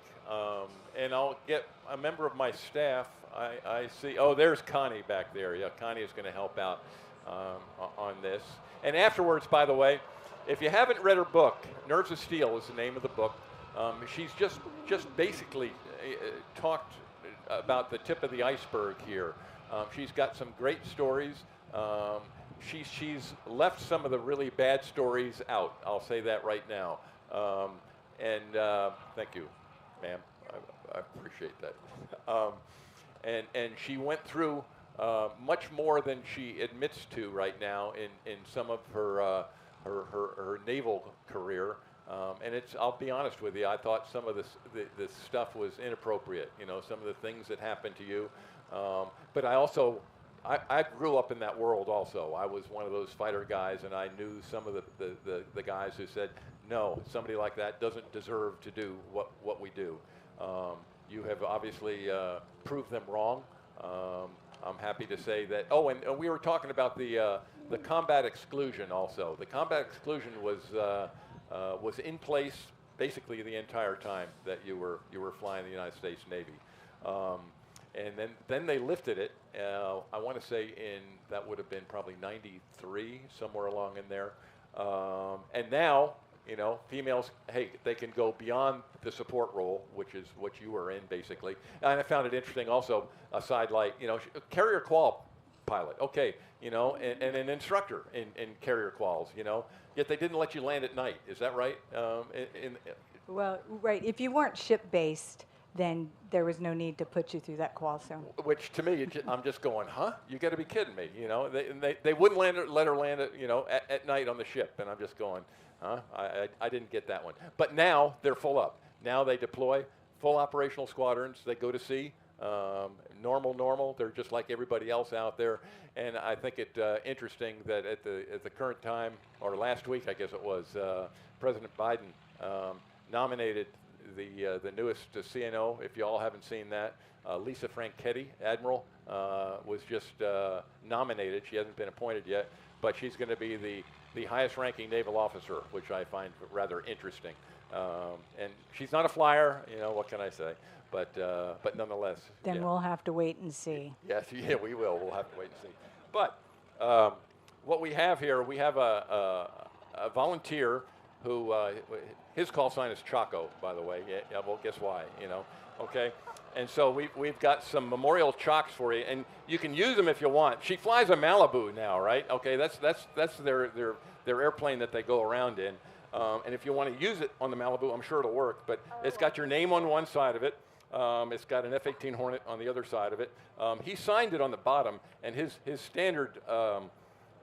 and I'll get a member of my staff. I see. Oh, there's Connie back there. Yeah, Connie is going to help out on this. And afterwards, by the way, if you haven't read her book, Nerves of Steel is the name of the book. She's just basically talked about the tip of the iceberg here. She's got some great stories. She's left some of the really bad stories out. I'll say that right now. Thank you, ma'am. I appreciate that. And she went through much more than she admits to right now in some of her naval career. And I'll be honest with you, I thought some of this stuff was inappropriate, you know, some of the things that happened to you. But I grew up in that world also. I was one of those fighter guys, and I knew some of the guys who said, no, somebody like that doesn't deserve to do what we do. You have obviously proved them wrong. I'm happy to say that. Oh, and we were talking about the combat exclusion also. The combat exclusion was in place basically the entire time that you were flying the United States Navy. And then they lifted it. I want to say that would have been probably '93, somewhere along in there. And now, you know, females, hey, they can go beyond the support role, which is what you were in, basically. And I found it interesting also, a sidelight, you know, carrier qual pilot, okay, you know, and an instructor in carrier quals, you know, yet they didn't let you land at night. Is that right? Well, right. If you weren't ship-based, then there was no need to put you through that qual. So, which to me, I'm just going, huh? You got to be kidding me, you know? They wouldn't let her land, you know, at night on the ship, and I'm just going, huh? I didn't get that one. But now they're full up. Now they deploy full operational squadrons. They go to sea. Normal. They're just like everybody else out there. And I think it interesting that at the current time, or last week, I guess it was, President Biden nominated the newest CNO. If you all haven't seen that, Lisa Franchetti, Admiral, was just nominated. She hasn't been appointed yet, but she's going to be the highest-ranking naval officer, which I find rather interesting. And she's not a flyer, you know. What can I say? But nonetheless. Then we'll have to wait and see. Yes, yeah, we will. We'll have to wait and see. But what we have here, we have a volunteer who his call sign is Chaco, by the way. Yeah, well, guess why? You know, okay. And so we've got some memorial chocks for you, and you can use them if you want. She flies a Malibu now, right? Okay, that's their airplane that they go around in. And if you want to use it on the Malibu, I'm sure it'll work. But it's got your name on one side of it. It's got an F-18 Hornet on the other side of it. He signed it on the bottom, and his standard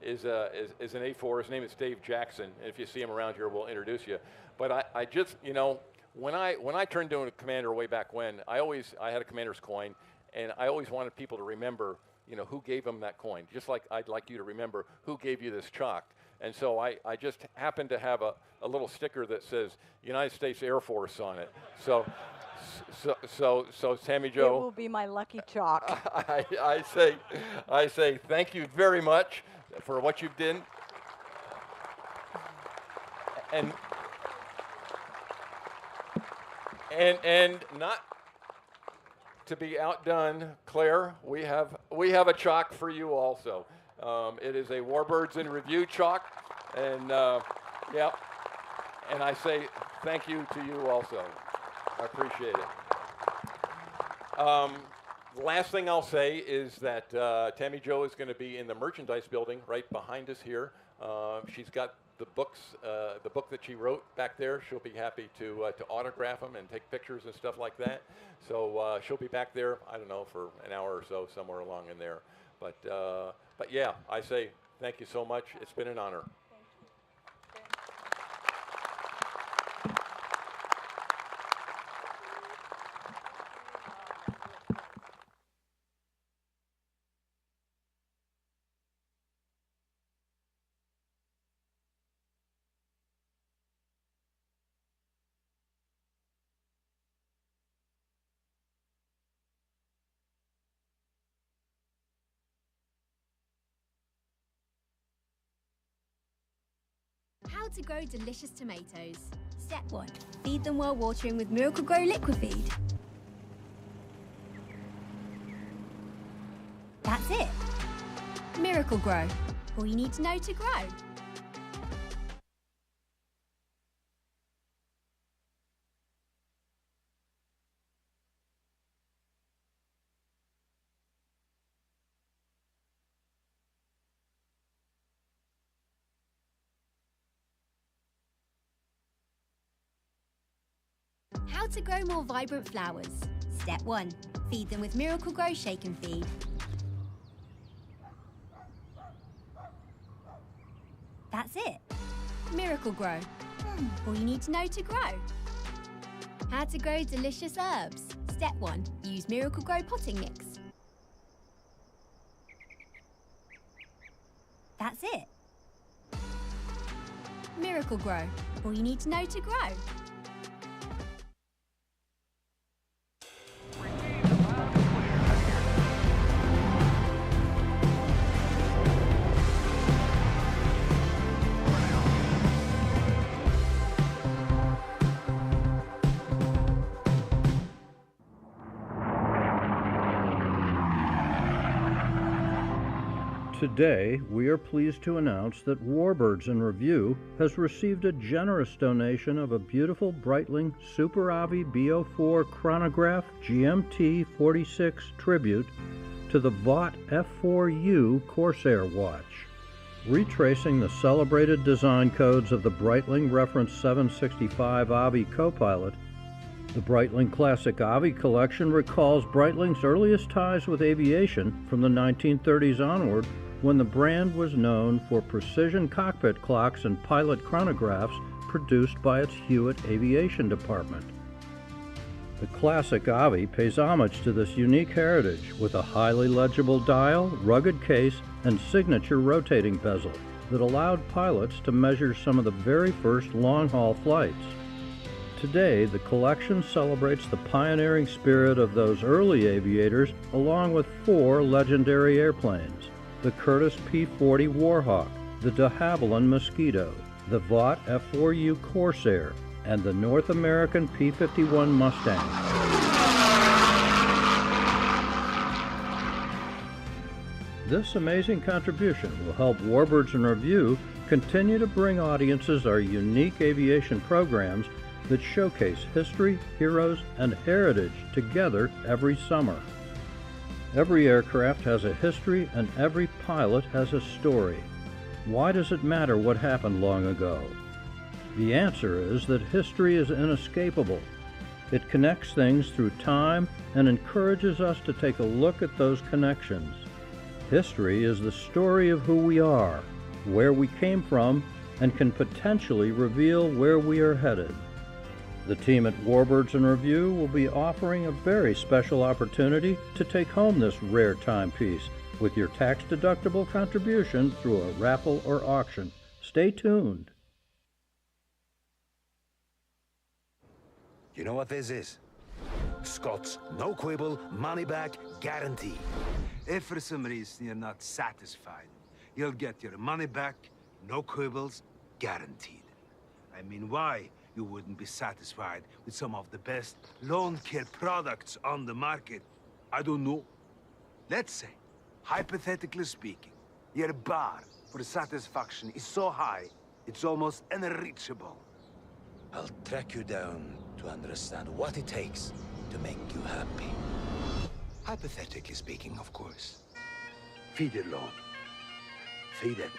is an A4. His name is Dave Jackson. And if you see him around here, we'll introduce you. But I just, you know, when I turned into a commander way back when, I had a commander's coin, and I always wanted people to remember, you know, who gave them that coin. Just like I'd like you to remember who gave you this chalk. And so I just happened to have a little sticker that says United States Air Force on it. So Tammie Jo. It will be my lucky chalk. I say thank you very much for what you've done. And not to be outdone, Claire, we have a chalk for you also. It is a Warbirds in Review chalk, and yeah, and I say thank you to you also. I appreciate it. The last thing I'll say is that Tammie Jo is going to be in the merchandise building right behind us here. She's got the books, the book that she wrote back there. She'll be happy to autograph them and take pictures and stuff like that. So she'll be back there, I don't know, for an hour or so, somewhere along in there. But yeah, I say thank you so much. It's been an honor. How to grow delicious tomatoes. Step 1. Feed them while watering with Miracle Grow Liquid Feed. That's it. Miracle Grow. All you need to know to grow. How to grow more vibrant flowers. Step 1. Feed them with Miracle Grow Shake and Feed. That's it. Miracle Grow. All you need to know to grow. How to grow delicious herbs. Step 1. Use Miracle Grow potting mix. That's it. Miracle Grow. All you need to know to grow. Today, we are pleased to announce that Warbirds in Review has received a generous donation of a beautiful Breitling Super Avi B04 chronograph GMT 46 tribute to the Vought F4U Corsair watch. Retracing the celebrated design codes of the Breitling Reference 765 Avi Copilot, the Breitling Classic Avi collection recalls Breitling's earliest ties with aviation from the 1930s onward, when the brand was known for precision cockpit clocks and pilot chronographs produced by its Hewitt Aviation Department. The Classic Avi pays homage to this unique heritage with a highly legible dial, rugged case, and signature rotating bezel that allowed pilots to measure some of the very first long-haul flights. Today, the collection celebrates the pioneering spirit of those early aviators along with 4 legendary airplanes: the Curtiss P-40 Warhawk, the de Havilland Mosquito, the Vought F4U Corsair, and the North American P-51 Mustang. This amazing contribution will help Warbirds in Review continue to bring audiences our unique aviation programs that showcase history, heroes, and heritage together every summer. Every aircraft has a history and every pilot has a story. Why does it matter what happened long ago? The answer is that history is inescapable. It connects things through time and encourages us to take a look at those connections. History is the story of who we are, where we came from, and can potentially reveal where we are headed. The team at Warbirds in Review will be offering a very special opportunity to take home this rare timepiece with your tax-deductible contribution through a raffle or auction. Stay tuned. You know what this is? Scott's no quibble, money back guarantee. If for some reason you're not satisfied, you'll get your money back, no quibbles, guaranteed. I mean, why you wouldn't be satisfied with some of the best lawn care products on the market? I don't know. Let's say, hypothetically speaking, Your bar for satisfaction is so high, it's almost unreachable. I'll track you down to understand what it takes to make you happy. Hypothetically speaking, of course. Feed it, Lord. Feed it.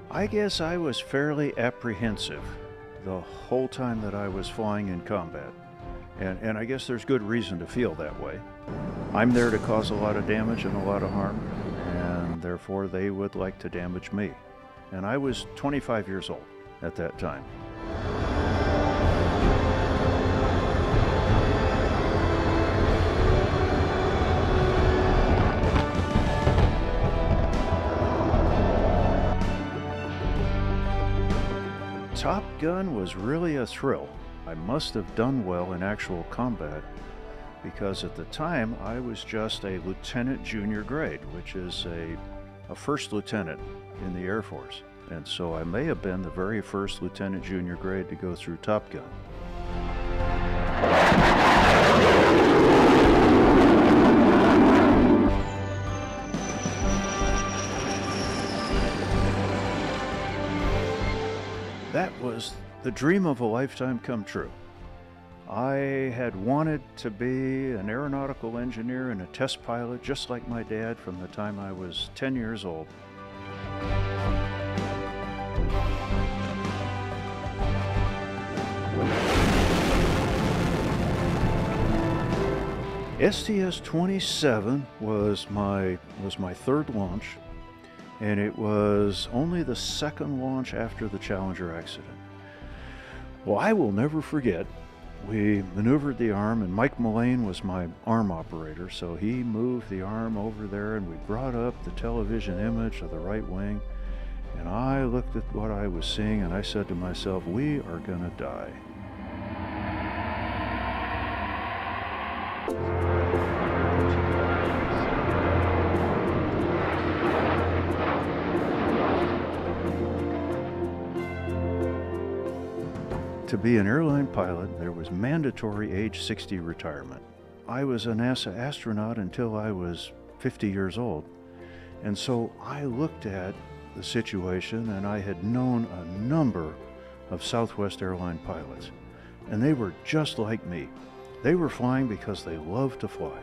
I guess I was fairly apprehensive the whole time that I was flying in combat. And I guess there's good reason to feel that way. I'm there to cause a lot of damage and a lot of harm, and therefore they would like to damage me. And I was 25 years old at that time. Top Gun was really a thrill. I must have done well in actual combat because at the time I was just a lieutenant junior grade, which is a first lieutenant in the Air Force. And so I may have been the very first lieutenant junior grade to go through Top Gun. That was the dream of a lifetime come true. I had wanted to be an aeronautical engineer and a test pilot just like my dad from the time I was 10 years old. STS-27 was my third launch, and it was only the second launch after the Challenger accident. Well, I will never forget, we maneuvered the arm, and Mike Mullane was my arm operator, so he moved the arm over there, and we brought up the television image of the right wing, and I looked at what I was seeing, and I said to myself, we are gonna die. To be an airline pilot, there was mandatory age 60 retirement. I was a NASA astronaut until I was 50 years old. And so I looked at the situation, and I had known a number of Southwest Airline pilots. And they were just like me. They were flying because they loved to fly.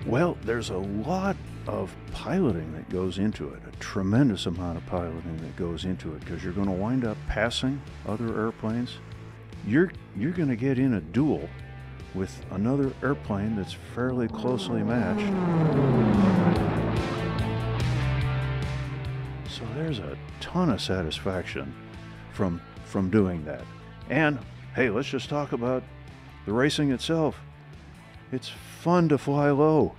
Well, there's a lot of piloting that goes into it, a tremendous amount of piloting that goes into it, because you're going to wind up passing other airplanes. You're going to get in a duel with another airplane that's fairly closely matched. So there's a ton of satisfaction from doing that. And hey, let's just talk about the racing itself. It's fun to fly low,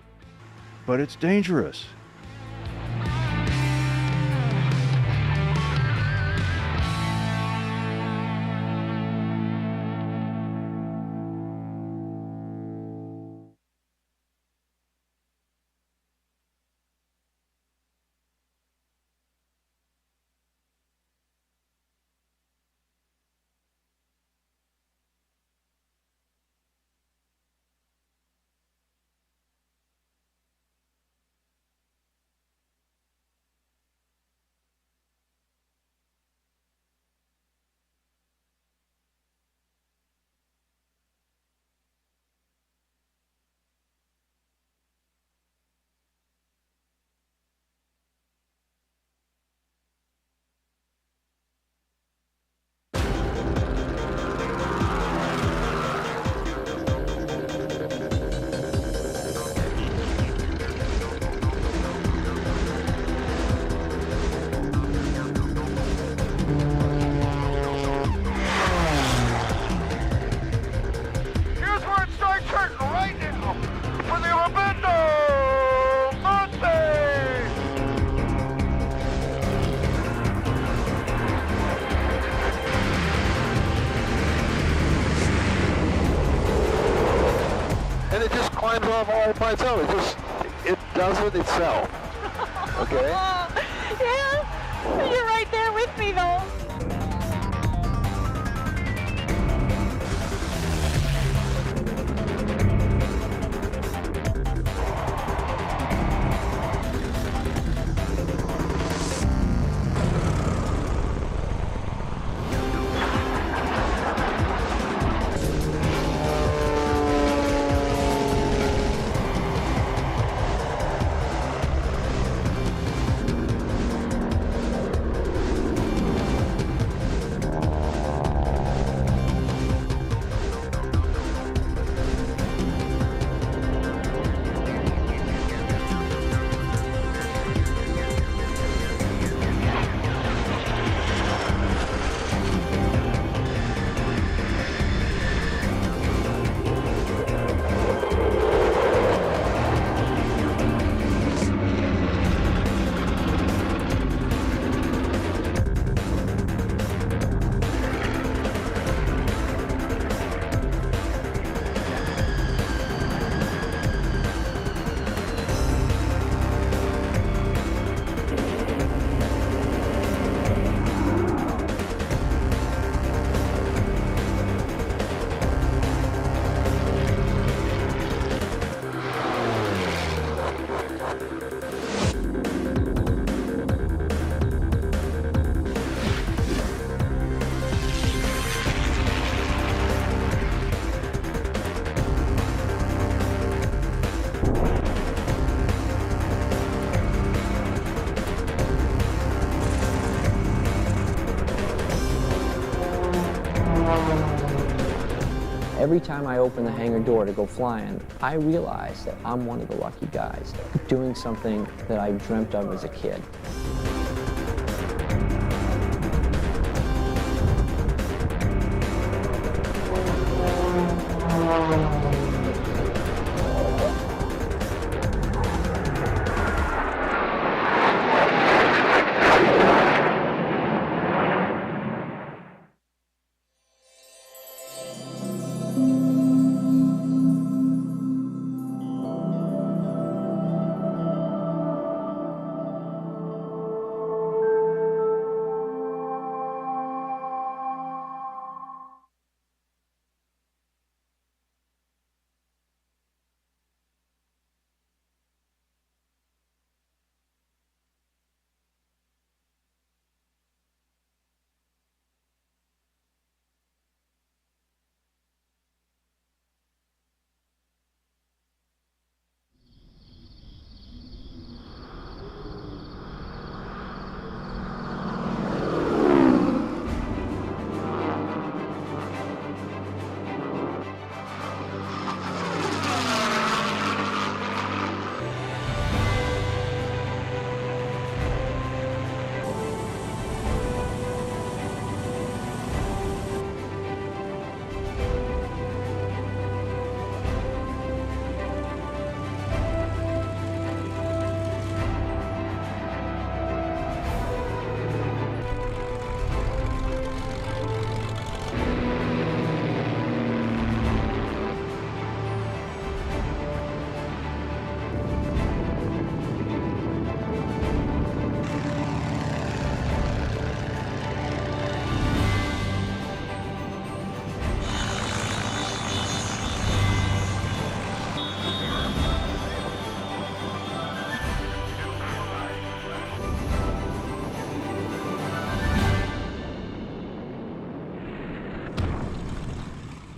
but it's dangerous. flies off all by itself. It does it itself. Okay? Yeah, you're right there with me though. Every time I open the hangar door to go flying, I realize that I'm one of the lucky guys doing something that I dreamt of as a kid.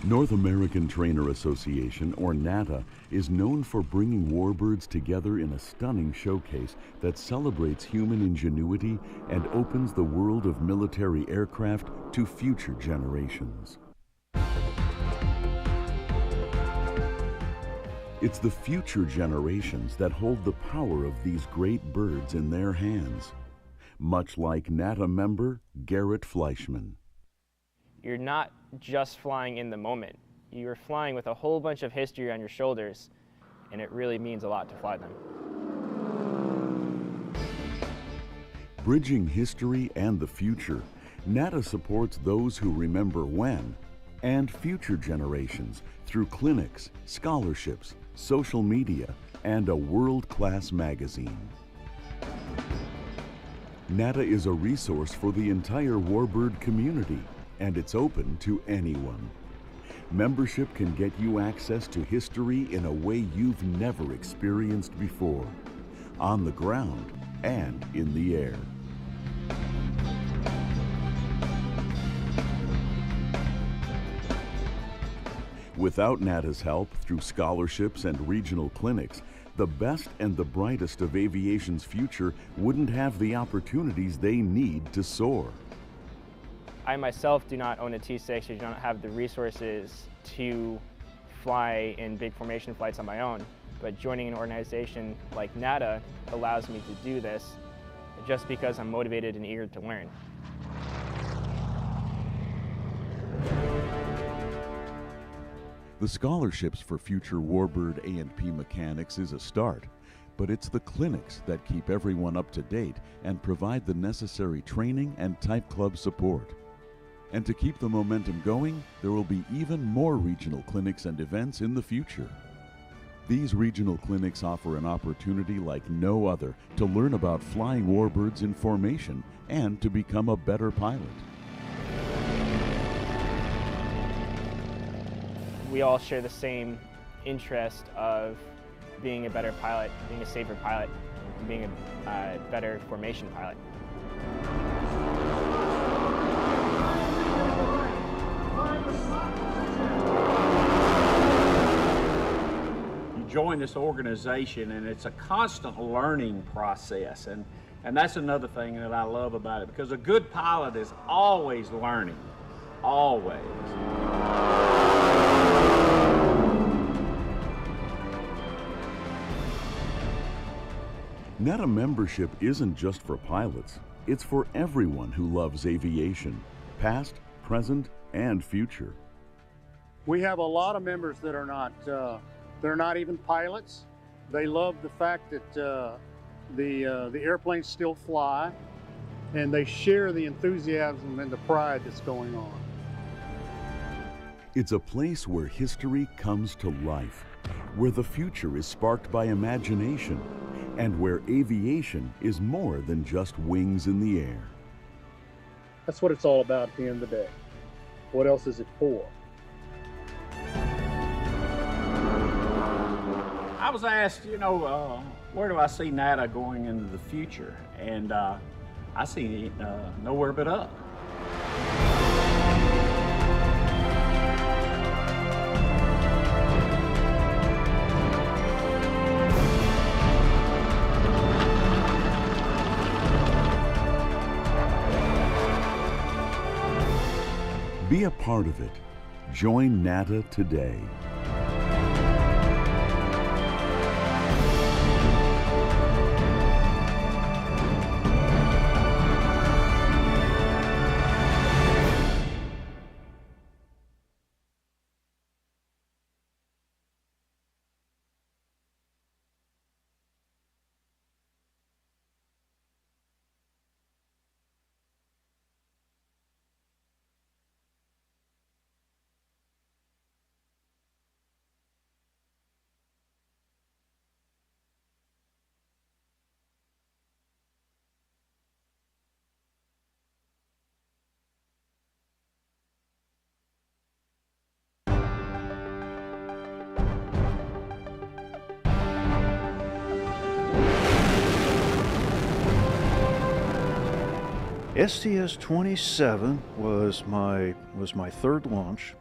North American Trainer Association, or NATA, is known for bringing warbirds together in a stunning showcase that celebrates human ingenuity and opens the world of military aircraft to future generations. It's the future generations that hold the power of these great birds in their hands, much like NATA member Garrett Fleischman. You're not just flying in the moment. You're flying with a whole bunch of history on your shoulders, and it really means a lot to fly them. Bridging history and the future, NATA supports those who remember when and future generations through clinics, scholarships, social media, and a world-class magazine. NATA is a resource for the entire Warbird community, and it's open to anyone. Membership can get you access to history in a way you've never experienced before, on the ground and in the air. Without NATA's help through scholarships and regional clinics, the best and the brightest of aviation's future wouldn't have the opportunities they need to soar. I myself do not own a T6, or do not have the resources to fly in big formation flights on my own. But joining an organization like NATA allows me to do this just because I'm motivated and eager to learn. The scholarships for future Warbird A&P mechanics is a start, but it's the clinics that keep everyone up to date and provide the necessary training and type club support. And to keep the momentum going, there will be even more regional clinics and events in the future. These regional clinics offer an opportunity like no other to learn about flying Warbirds in formation and to become a better pilot. We all share the same interest of being a better pilot, being a safer pilot, and being a better formation pilot. Join this organization, and it's a constant learning process, and that's another thing that I love about it, because a good pilot is always learning, always. NATA membership isn't just for pilots, it's for everyone who loves aviation, past, present, and future. We have a lot of members that are not they're not even pilots. They love the fact that the airplanes still fly, and they share the enthusiasm and the pride that's going on. It's a place where history comes to life, where the future is sparked by imagination, and where aviation is more than just wings in the air. That's what it's all about at the end of the day. What else is it for? I was asked, where do I see NATA going into the future? And I see nowhere but up. Be a part of it. Join NATA today. STS-27 was my third launch,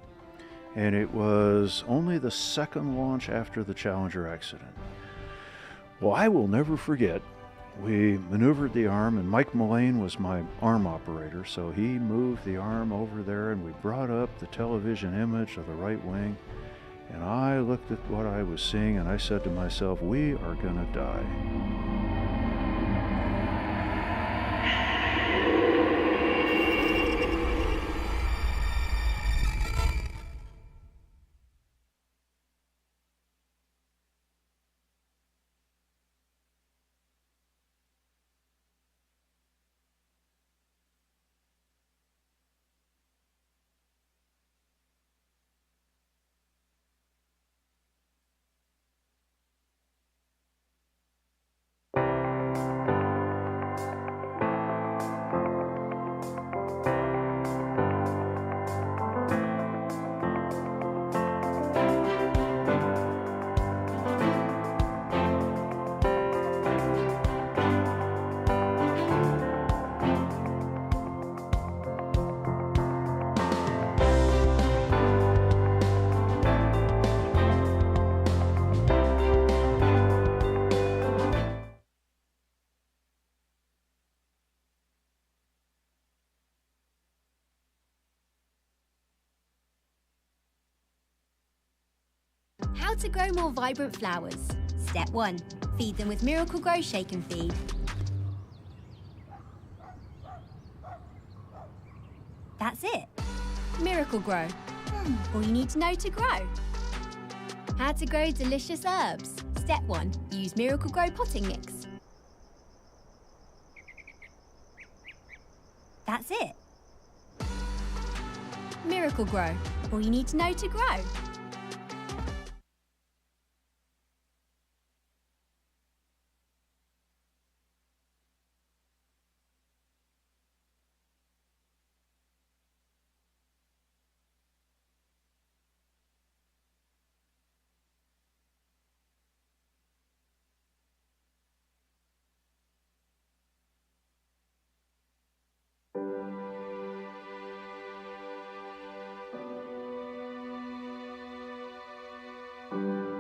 and it was only the second launch after the Challenger accident. Well, I will never forget, we maneuvered the arm, and Mike Mullane was my arm operator, so he moved the arm over there, and we brought up the television image of the right wing, and I looked at what I was seeing, and I said to myself, we are gonna die. How to grow more vibrant flowers. Step 1. Feed them with Miracle Grow Shake and Feed. That's it. Miracle Grow. All you need to know to grow. How to grow delicious herbs. Step 1. Use Miracle Grow potting mix. That's it. Miracle Grow. All you need to know to grow.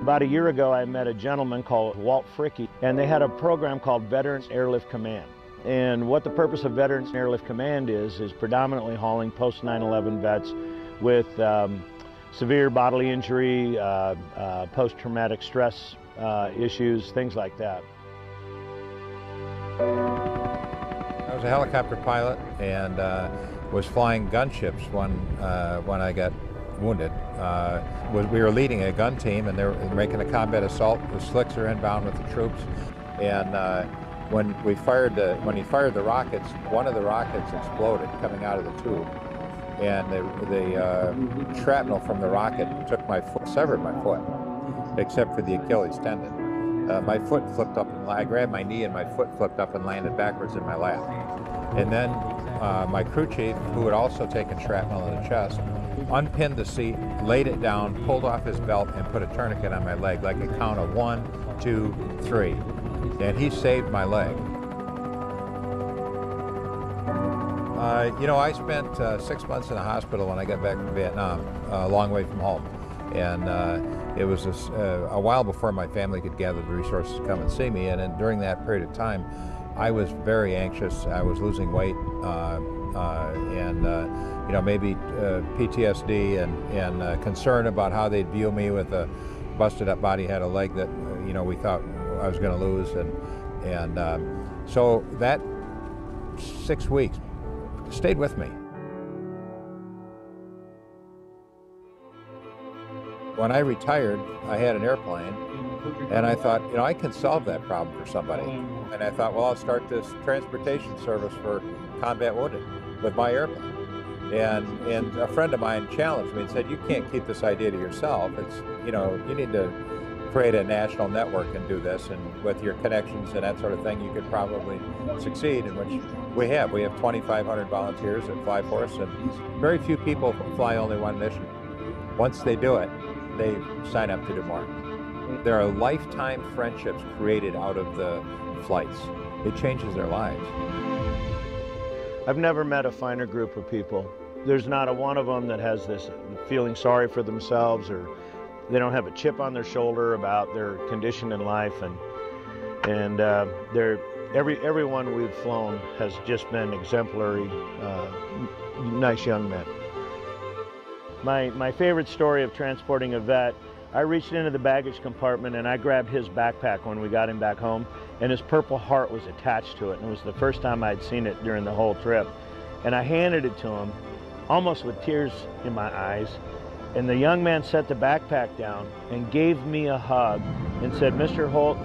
About a year ago, I met a gentleman called Walt Fricke, and they had a program called Veterans Airlift Command. And what the purpose of Veterans Airlift Command is predominantly hauling post-9/11 vets with severe bodily injury, post-traumatic stress issues, things like that. I was a helicopter pilot and was flying gunships when I got wounded. We were leading a gun team, and they were making a combat assault. The slicks are inbound with the troops, and when he fired the rockets, one of the rockets exploded coming out of the tube, and the shrapnel from the rocket took my foot, severed my foot, except for the Achilles tendon. My foot flipped up, and I grabbed my knee, and my foot flipped up and landed backwards in my lap. And then my crew chief, who had also taken shrapnel in the chest, unpinned the seat, laid it down, pulled off his belt, and put a tourniquet on my leg, like a count of 1, 2, 3. And he saved my leg. You know, I spent 6 months in the hospital when I got back from Vietnam, a long way from home. And it was a while before my family could gather the resources to come and see me. And during that period of time, I was very anxious. I was losing weight, you know, maybe PTSD and concern about how they'd view me with a busted up body, had a leg that, you know, we thought I was going to lose. And so that 6 weeks stayed with me. When I retired, I had an airplane, and I thought, you know, I can solve that problem for somebody. And I thought, well, I'll start this transportation service for combat wounded with my airplane. And a friend of mine challenged me and said, you can't keep this idea to yourself. It's, you know, you need to create a national network and do this, and with your connections and that sort of thing, you could probably succeed, in which we have. We have 2,500 volunteers that fly for us, and very few people fly only one mission. Once they do it, they sign up to do more. There are lifetime friendships created out of the flights. It changes their lives. I've never met a finer group of people. There's not a one of them that has this feeling sorry for themselves, or they don't have a chip on their shoulder about their condition in life, and everyone we've flown has just been exemplary, nice young men. My favorite story of transporting a vet, I reached into the baggage compartment and I grabbed his backpack when we got him back home, and his Purple Heart was attached to it, and it was the first time I'd seen it during the whole trip. And I handed it to him, almost with tears in my eyes, and the young man set the backpack down and gave me a hug and said, Mr. Holt,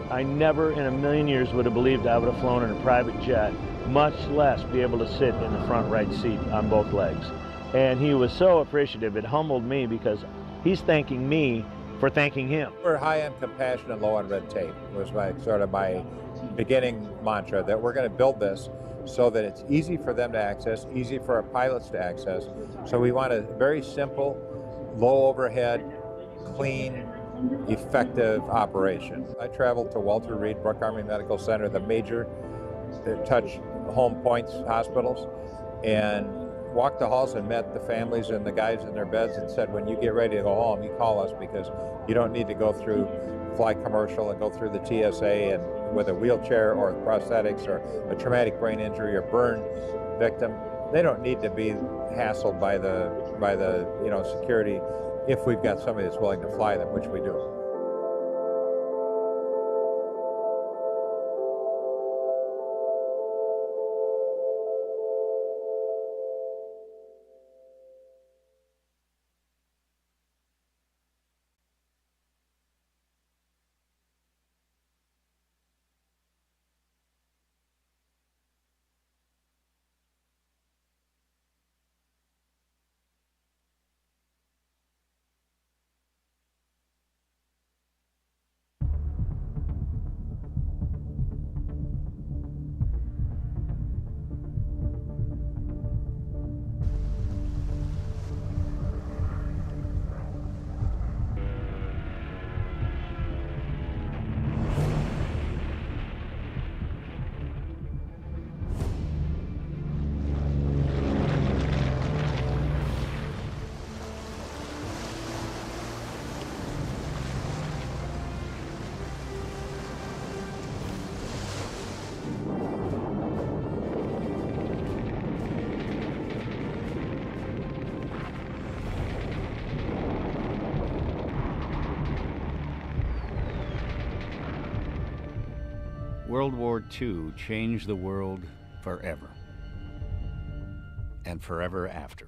I never in a million years would have believed I would have flown in a private jet, much less be able to sit in the front right seat on both legs. And he was so appreciative. It humbled me because he's thanking me for thanking him. We're high on compassion and low on red tape was my beginning mantra, that we're going to build this so that it's easy for them to access, easy for our pilots to access. So we want a very simple, low overhead, clean, effective operation. I traveled to Walter Reed Brooke Army Medical Center, the major touch home points hospitals, and walked the halls and met the families and the guys in their beds and said, when you get ready to go home, you call us, because you don't need to go through fly commercial and go through the TSA and with a wheelchair or prosthetics or a traumatic brain injury or burn victim. They don't need to be hassled by the security if we've got somebody that's willing to fly them, which we do. World War II changed the world forever, and forever after.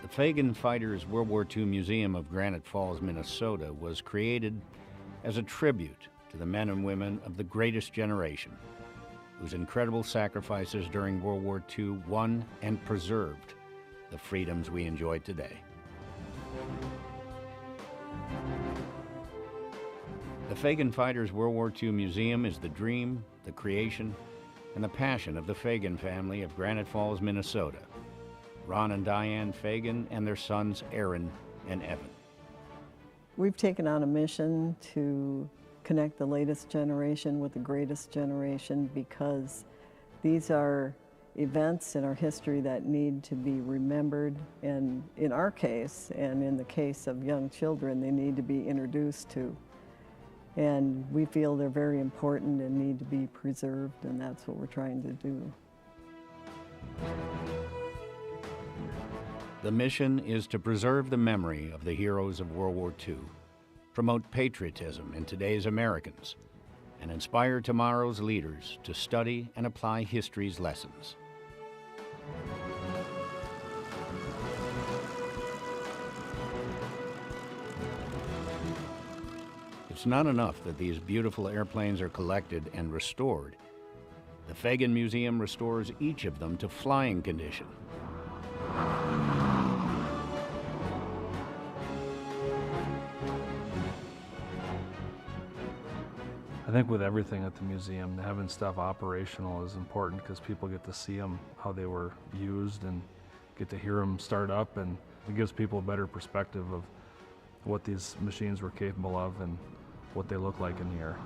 The Fagan Fighters World War II Museum of Granite Falls, Minnesota was created as a tribute to the men and women of the greatest generation, whose incredible sacrifices during World War II won and preserved the freedoms we enjoy today. The Fagan Fighters World War II Museum is the dream, the creation, and the passion of the Fagan family of Granite Falls, Minnesota, Ron and Diane Fagan and their sons Aaron and Evan. We've taken on a mission to connect the latest generation with the greatest generation, because these are events in our history that need to be remembered, and in our case, and in the case of young children, they need to be introduced to. And we feel they're very important and need to be preserved, and that's what we're trying to do. The mission is to preserve the memory of the heroes of World War II, promote patriotism in today's Americans, and inspire tomorrow's leaders to study and apply history's lessons. It's not enough that these beautiful airplanes are collected and restored. The Fagan Museum restores each of them to flying condition. I think with everything at the museum, having stuff operational is important, because people get to see them, how they were used, and get to hear them start up, and it gives people a better perspective of what these machines were capable of and what they look like in the air.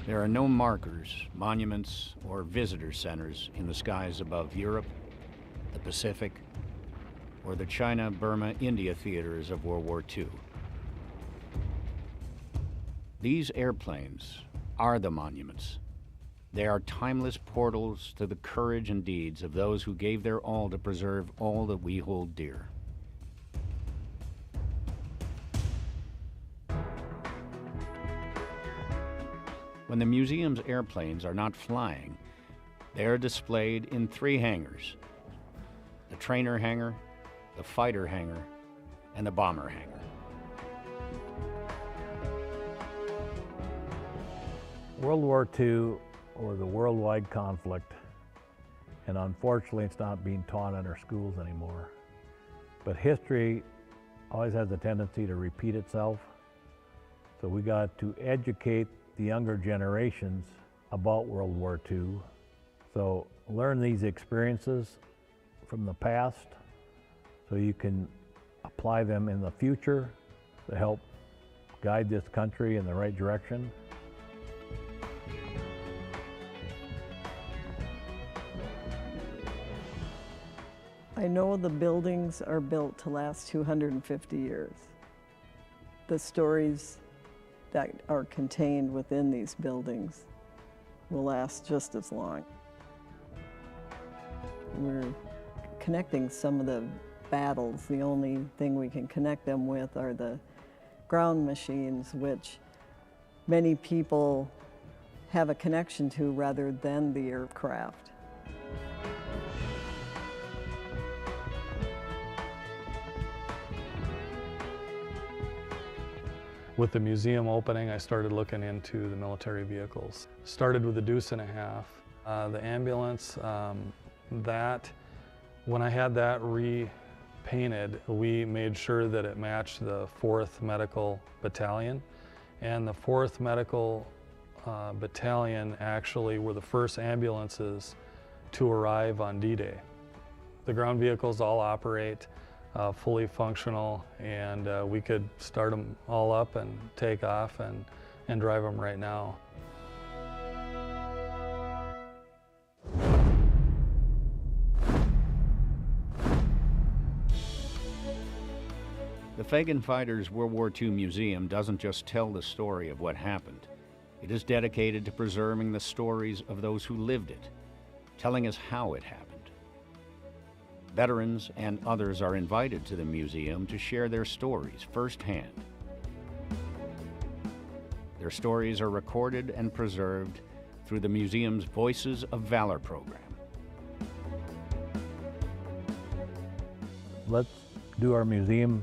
There are no markers, monuments, or visitor centers in the skies above Europe, the Pacific, or the China, Burma, India theaters of World War II. These airplanes are the monuments. They are timeless portals to the courage and deeds of those who gave their all to preserve all that we hold dear. When the museum's airplanes are not flying, they are displayed in 3 hangars: the trainer hangar, the fighter hangar, and the bomber hangar. World War II was a worldwide conflict, and unfortunately it's not being taught in our schools anymore. But history always has a tendency to repeat itself, so we got to educate the younger generations about World War II. So learn these experiences from the past so you can apply them in the future to help guide this country in the right direction. I know the buildings are built to last 250 years. The stories that are contained within these buildings will last just as long. We're connecting some of the battles. The only thing we can connect them with are the ground machines, which many people have a connection to rather than the aircraft. With the museum opening, I started looking into the military vehicles. Started with the Deuce and a Half. The ambulance, when I had that repainted, we made sure that it matched the 4th Medical Battalion. And the 4th Medical Battalion actually were the first ambulances to arrive on D-Day. The ground vehicles all operate fully functional, and we could start them all up and take off and drive them right now. The Fagan Fighters World War II Museum doesn't just tell the story of what happened. It is dedicated to preserving the stories of those who lived it, telling us how it happened. Veterans and others are invited to the museum to share their stories firsthand. Their stories are recorded and preserved through the museum's Voices of Valor program. Let's do our museum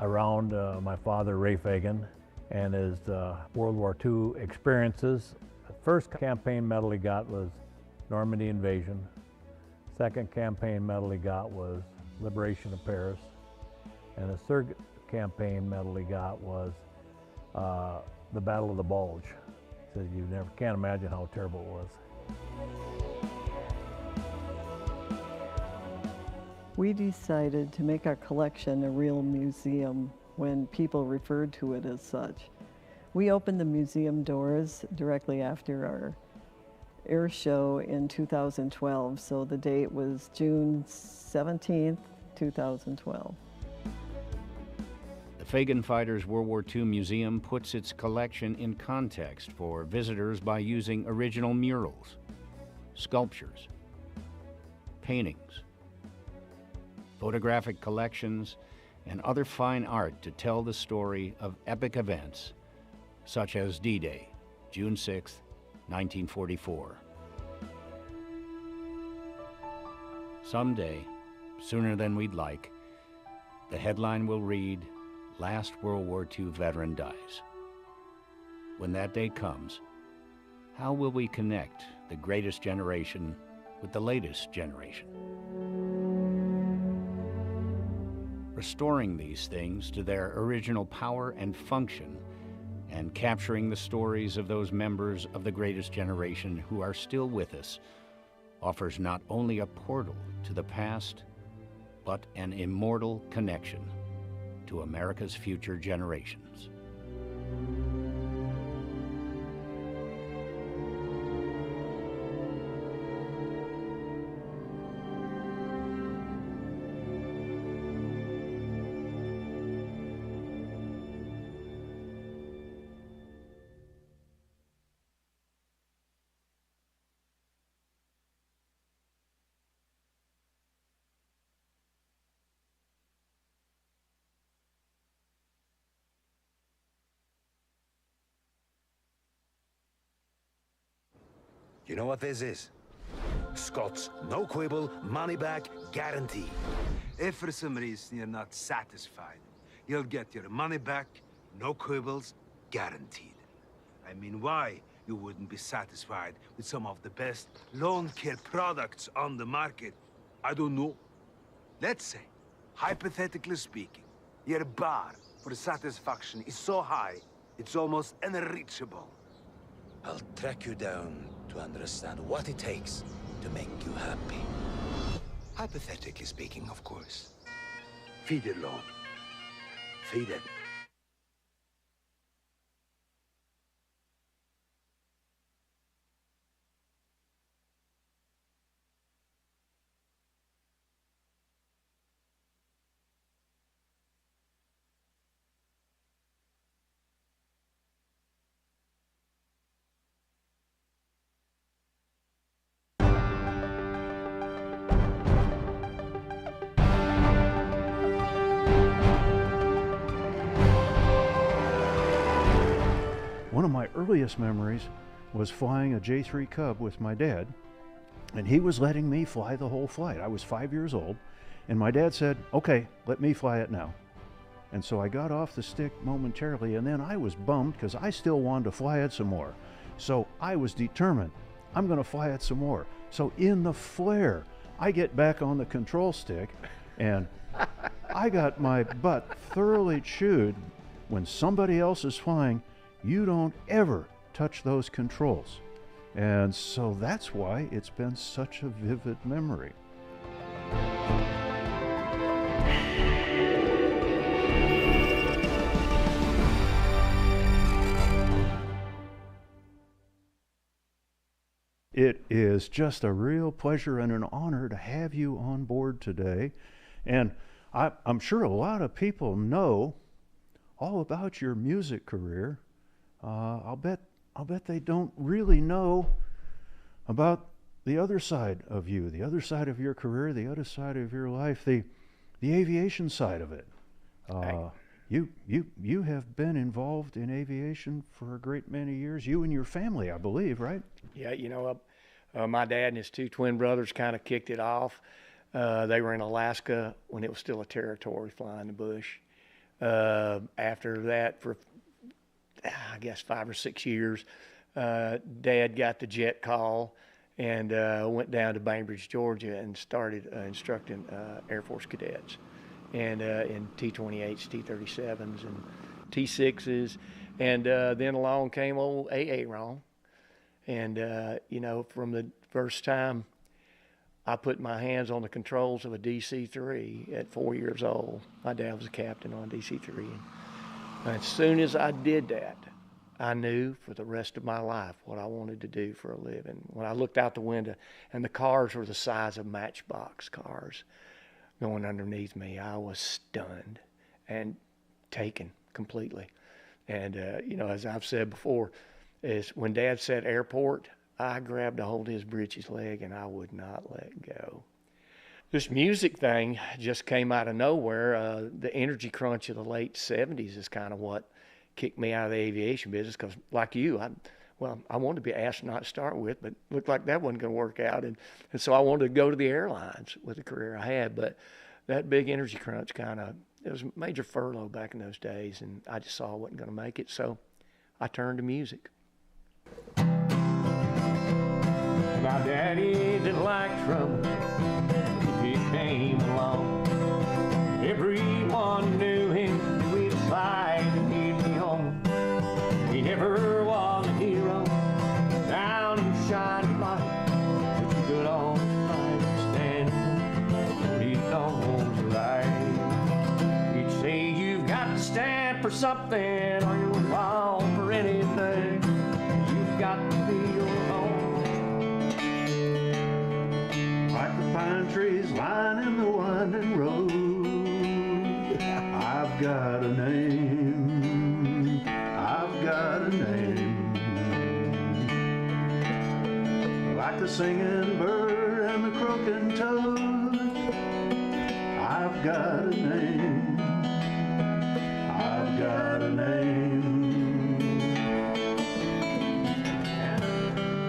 around my father, Ray Fagan, and his World War II experiences. The first campaign medal he got was Normandy invasion. Second campaign medal he got was Liberation of Paris. And the third campaign medal he got was the Battle of the Bulge. He said, you can't imagine how terrible it was. We decided to make our collection a real museum when people referred to it as such. We opened the museum doors directly after our air show in 2012, so the date was June 17th, 2012. The Fagan Fighters World War II Museum puts its collection in context for visitors by using original murals, sculptures, paintings, photographic collections, and other fine art to tell the story of epic events such as D-Day, June 6, 1944. Someday, sooner than we'd like, the headline will read, "Last World War II Veteran Dies." When that day comes, how will we connect the greatest generation with the latest generation? Restoring these things to their original power and function, and capturing the stories of those members of the greatest generation who are still with us, offers not only a portal to the past, but an immortal connection to America's future generations. You know what this is? Scott's no quibble, money back guarantee. If for some reason you're not satisfied, you'll get your money back, no quibbles, guaranteed. I mean, why you wouldn't be satisfied with some of the best lawn care products on the market, I don't know. Let's say, hypothetically speaking, your bar for satisfaction is so high, it's almost unreachable. I'll track you down to understand what it takes to make you happy. Hypothetically speaking, of course. Feed it, lawn. Feed it. one of my earliest memories was flying a J3 Cub with my dad, and he was letting me fly the whole flight. I was 5 years old, and my dad said, okay, let me fly it now. And so I got off the stick momentarily, and then I was bummed because I still wanted to fly it some more. So I was determined, I'm gonna fly it some more. So in the flare, I get back on the control stick, and I got my butt thoroughly chewed. When somebody else is flying, you don't ever touch those controls. And so that's why it's been such a vivid memory. It is just a real pleasure and an honor to have you on board today. And I'm sure a lot of people know all about your music career. I'll bet they don't really know about the other side of you, the other side of your career, the other side of your life, the aviation side of it. You have been involved in aviation for a great many years. You and your family, I believe, right? Yeah, you know, my dad and his two twin brothers kind of kicked it off. They were in Alaska when it was still a territory, flying the bush. After that, for I guess 5 or 6 years, Dad got the jet call and went down to Bainbridge, Georgia, and started instructing Air Force cadets, and in T-28s, T-37s, and T-6s, and then along came old AA-Ron, and you know, from the first time I put my hands on the controls of a DC-3 at 4 years old. My dad was a captain on DC-3. And as soon as I did that, I knew for the rest of my life what I wanted to do for a living. When I looked out the window and the cars were the size of matchbox cars going underneath me, I was stunned and taken completely. And, you know, as I've said before, is when Dad said airport, I grabbed a hold of his breeches leg and I would not let go. This music thing just came out of nowhere. The energy crunch of the late 70s is kind of what kicked me out of the aviation business, because like you, I wanted to be an astronaut to start with, but looked like that wasn't going to work out. And so I wanted to go to the airlines with the career I had, but that big energy crunch it was a major furlough back in those days, and I just saw I wasn't going to make it, so I turned to music. My daddy didn't like trouble if he came along. Everyone knew him, we'd fight and he'd be home. He never was a hero, down in shining light, but you could always find him standing, he knows right. He'd say you've got to stand for something or you'll fall for anything. You've got to be your own. Like the pine trees lining the winding road, I've got a name, I've got a name. Like the singing bird and the croaking toad, I've got a name, I've got a name.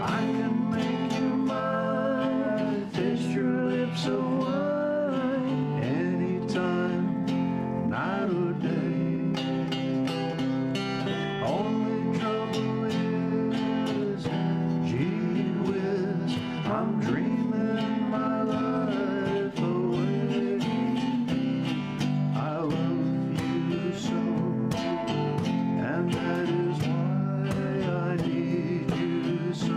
I can make you mine, taste your lips of wine, anytime, night or day. Only trouble is, gee whiz, I'm dreaming my life away. I love you so, and that is why I need you so.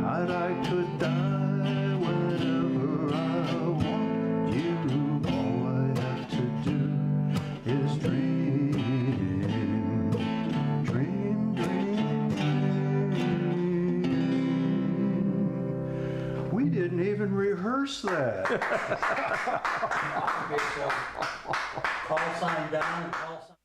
And I could die whenever I want you. All I have to do is dream, dream, dream, dream. We didn't even rehearse that. Call sign down, call sign.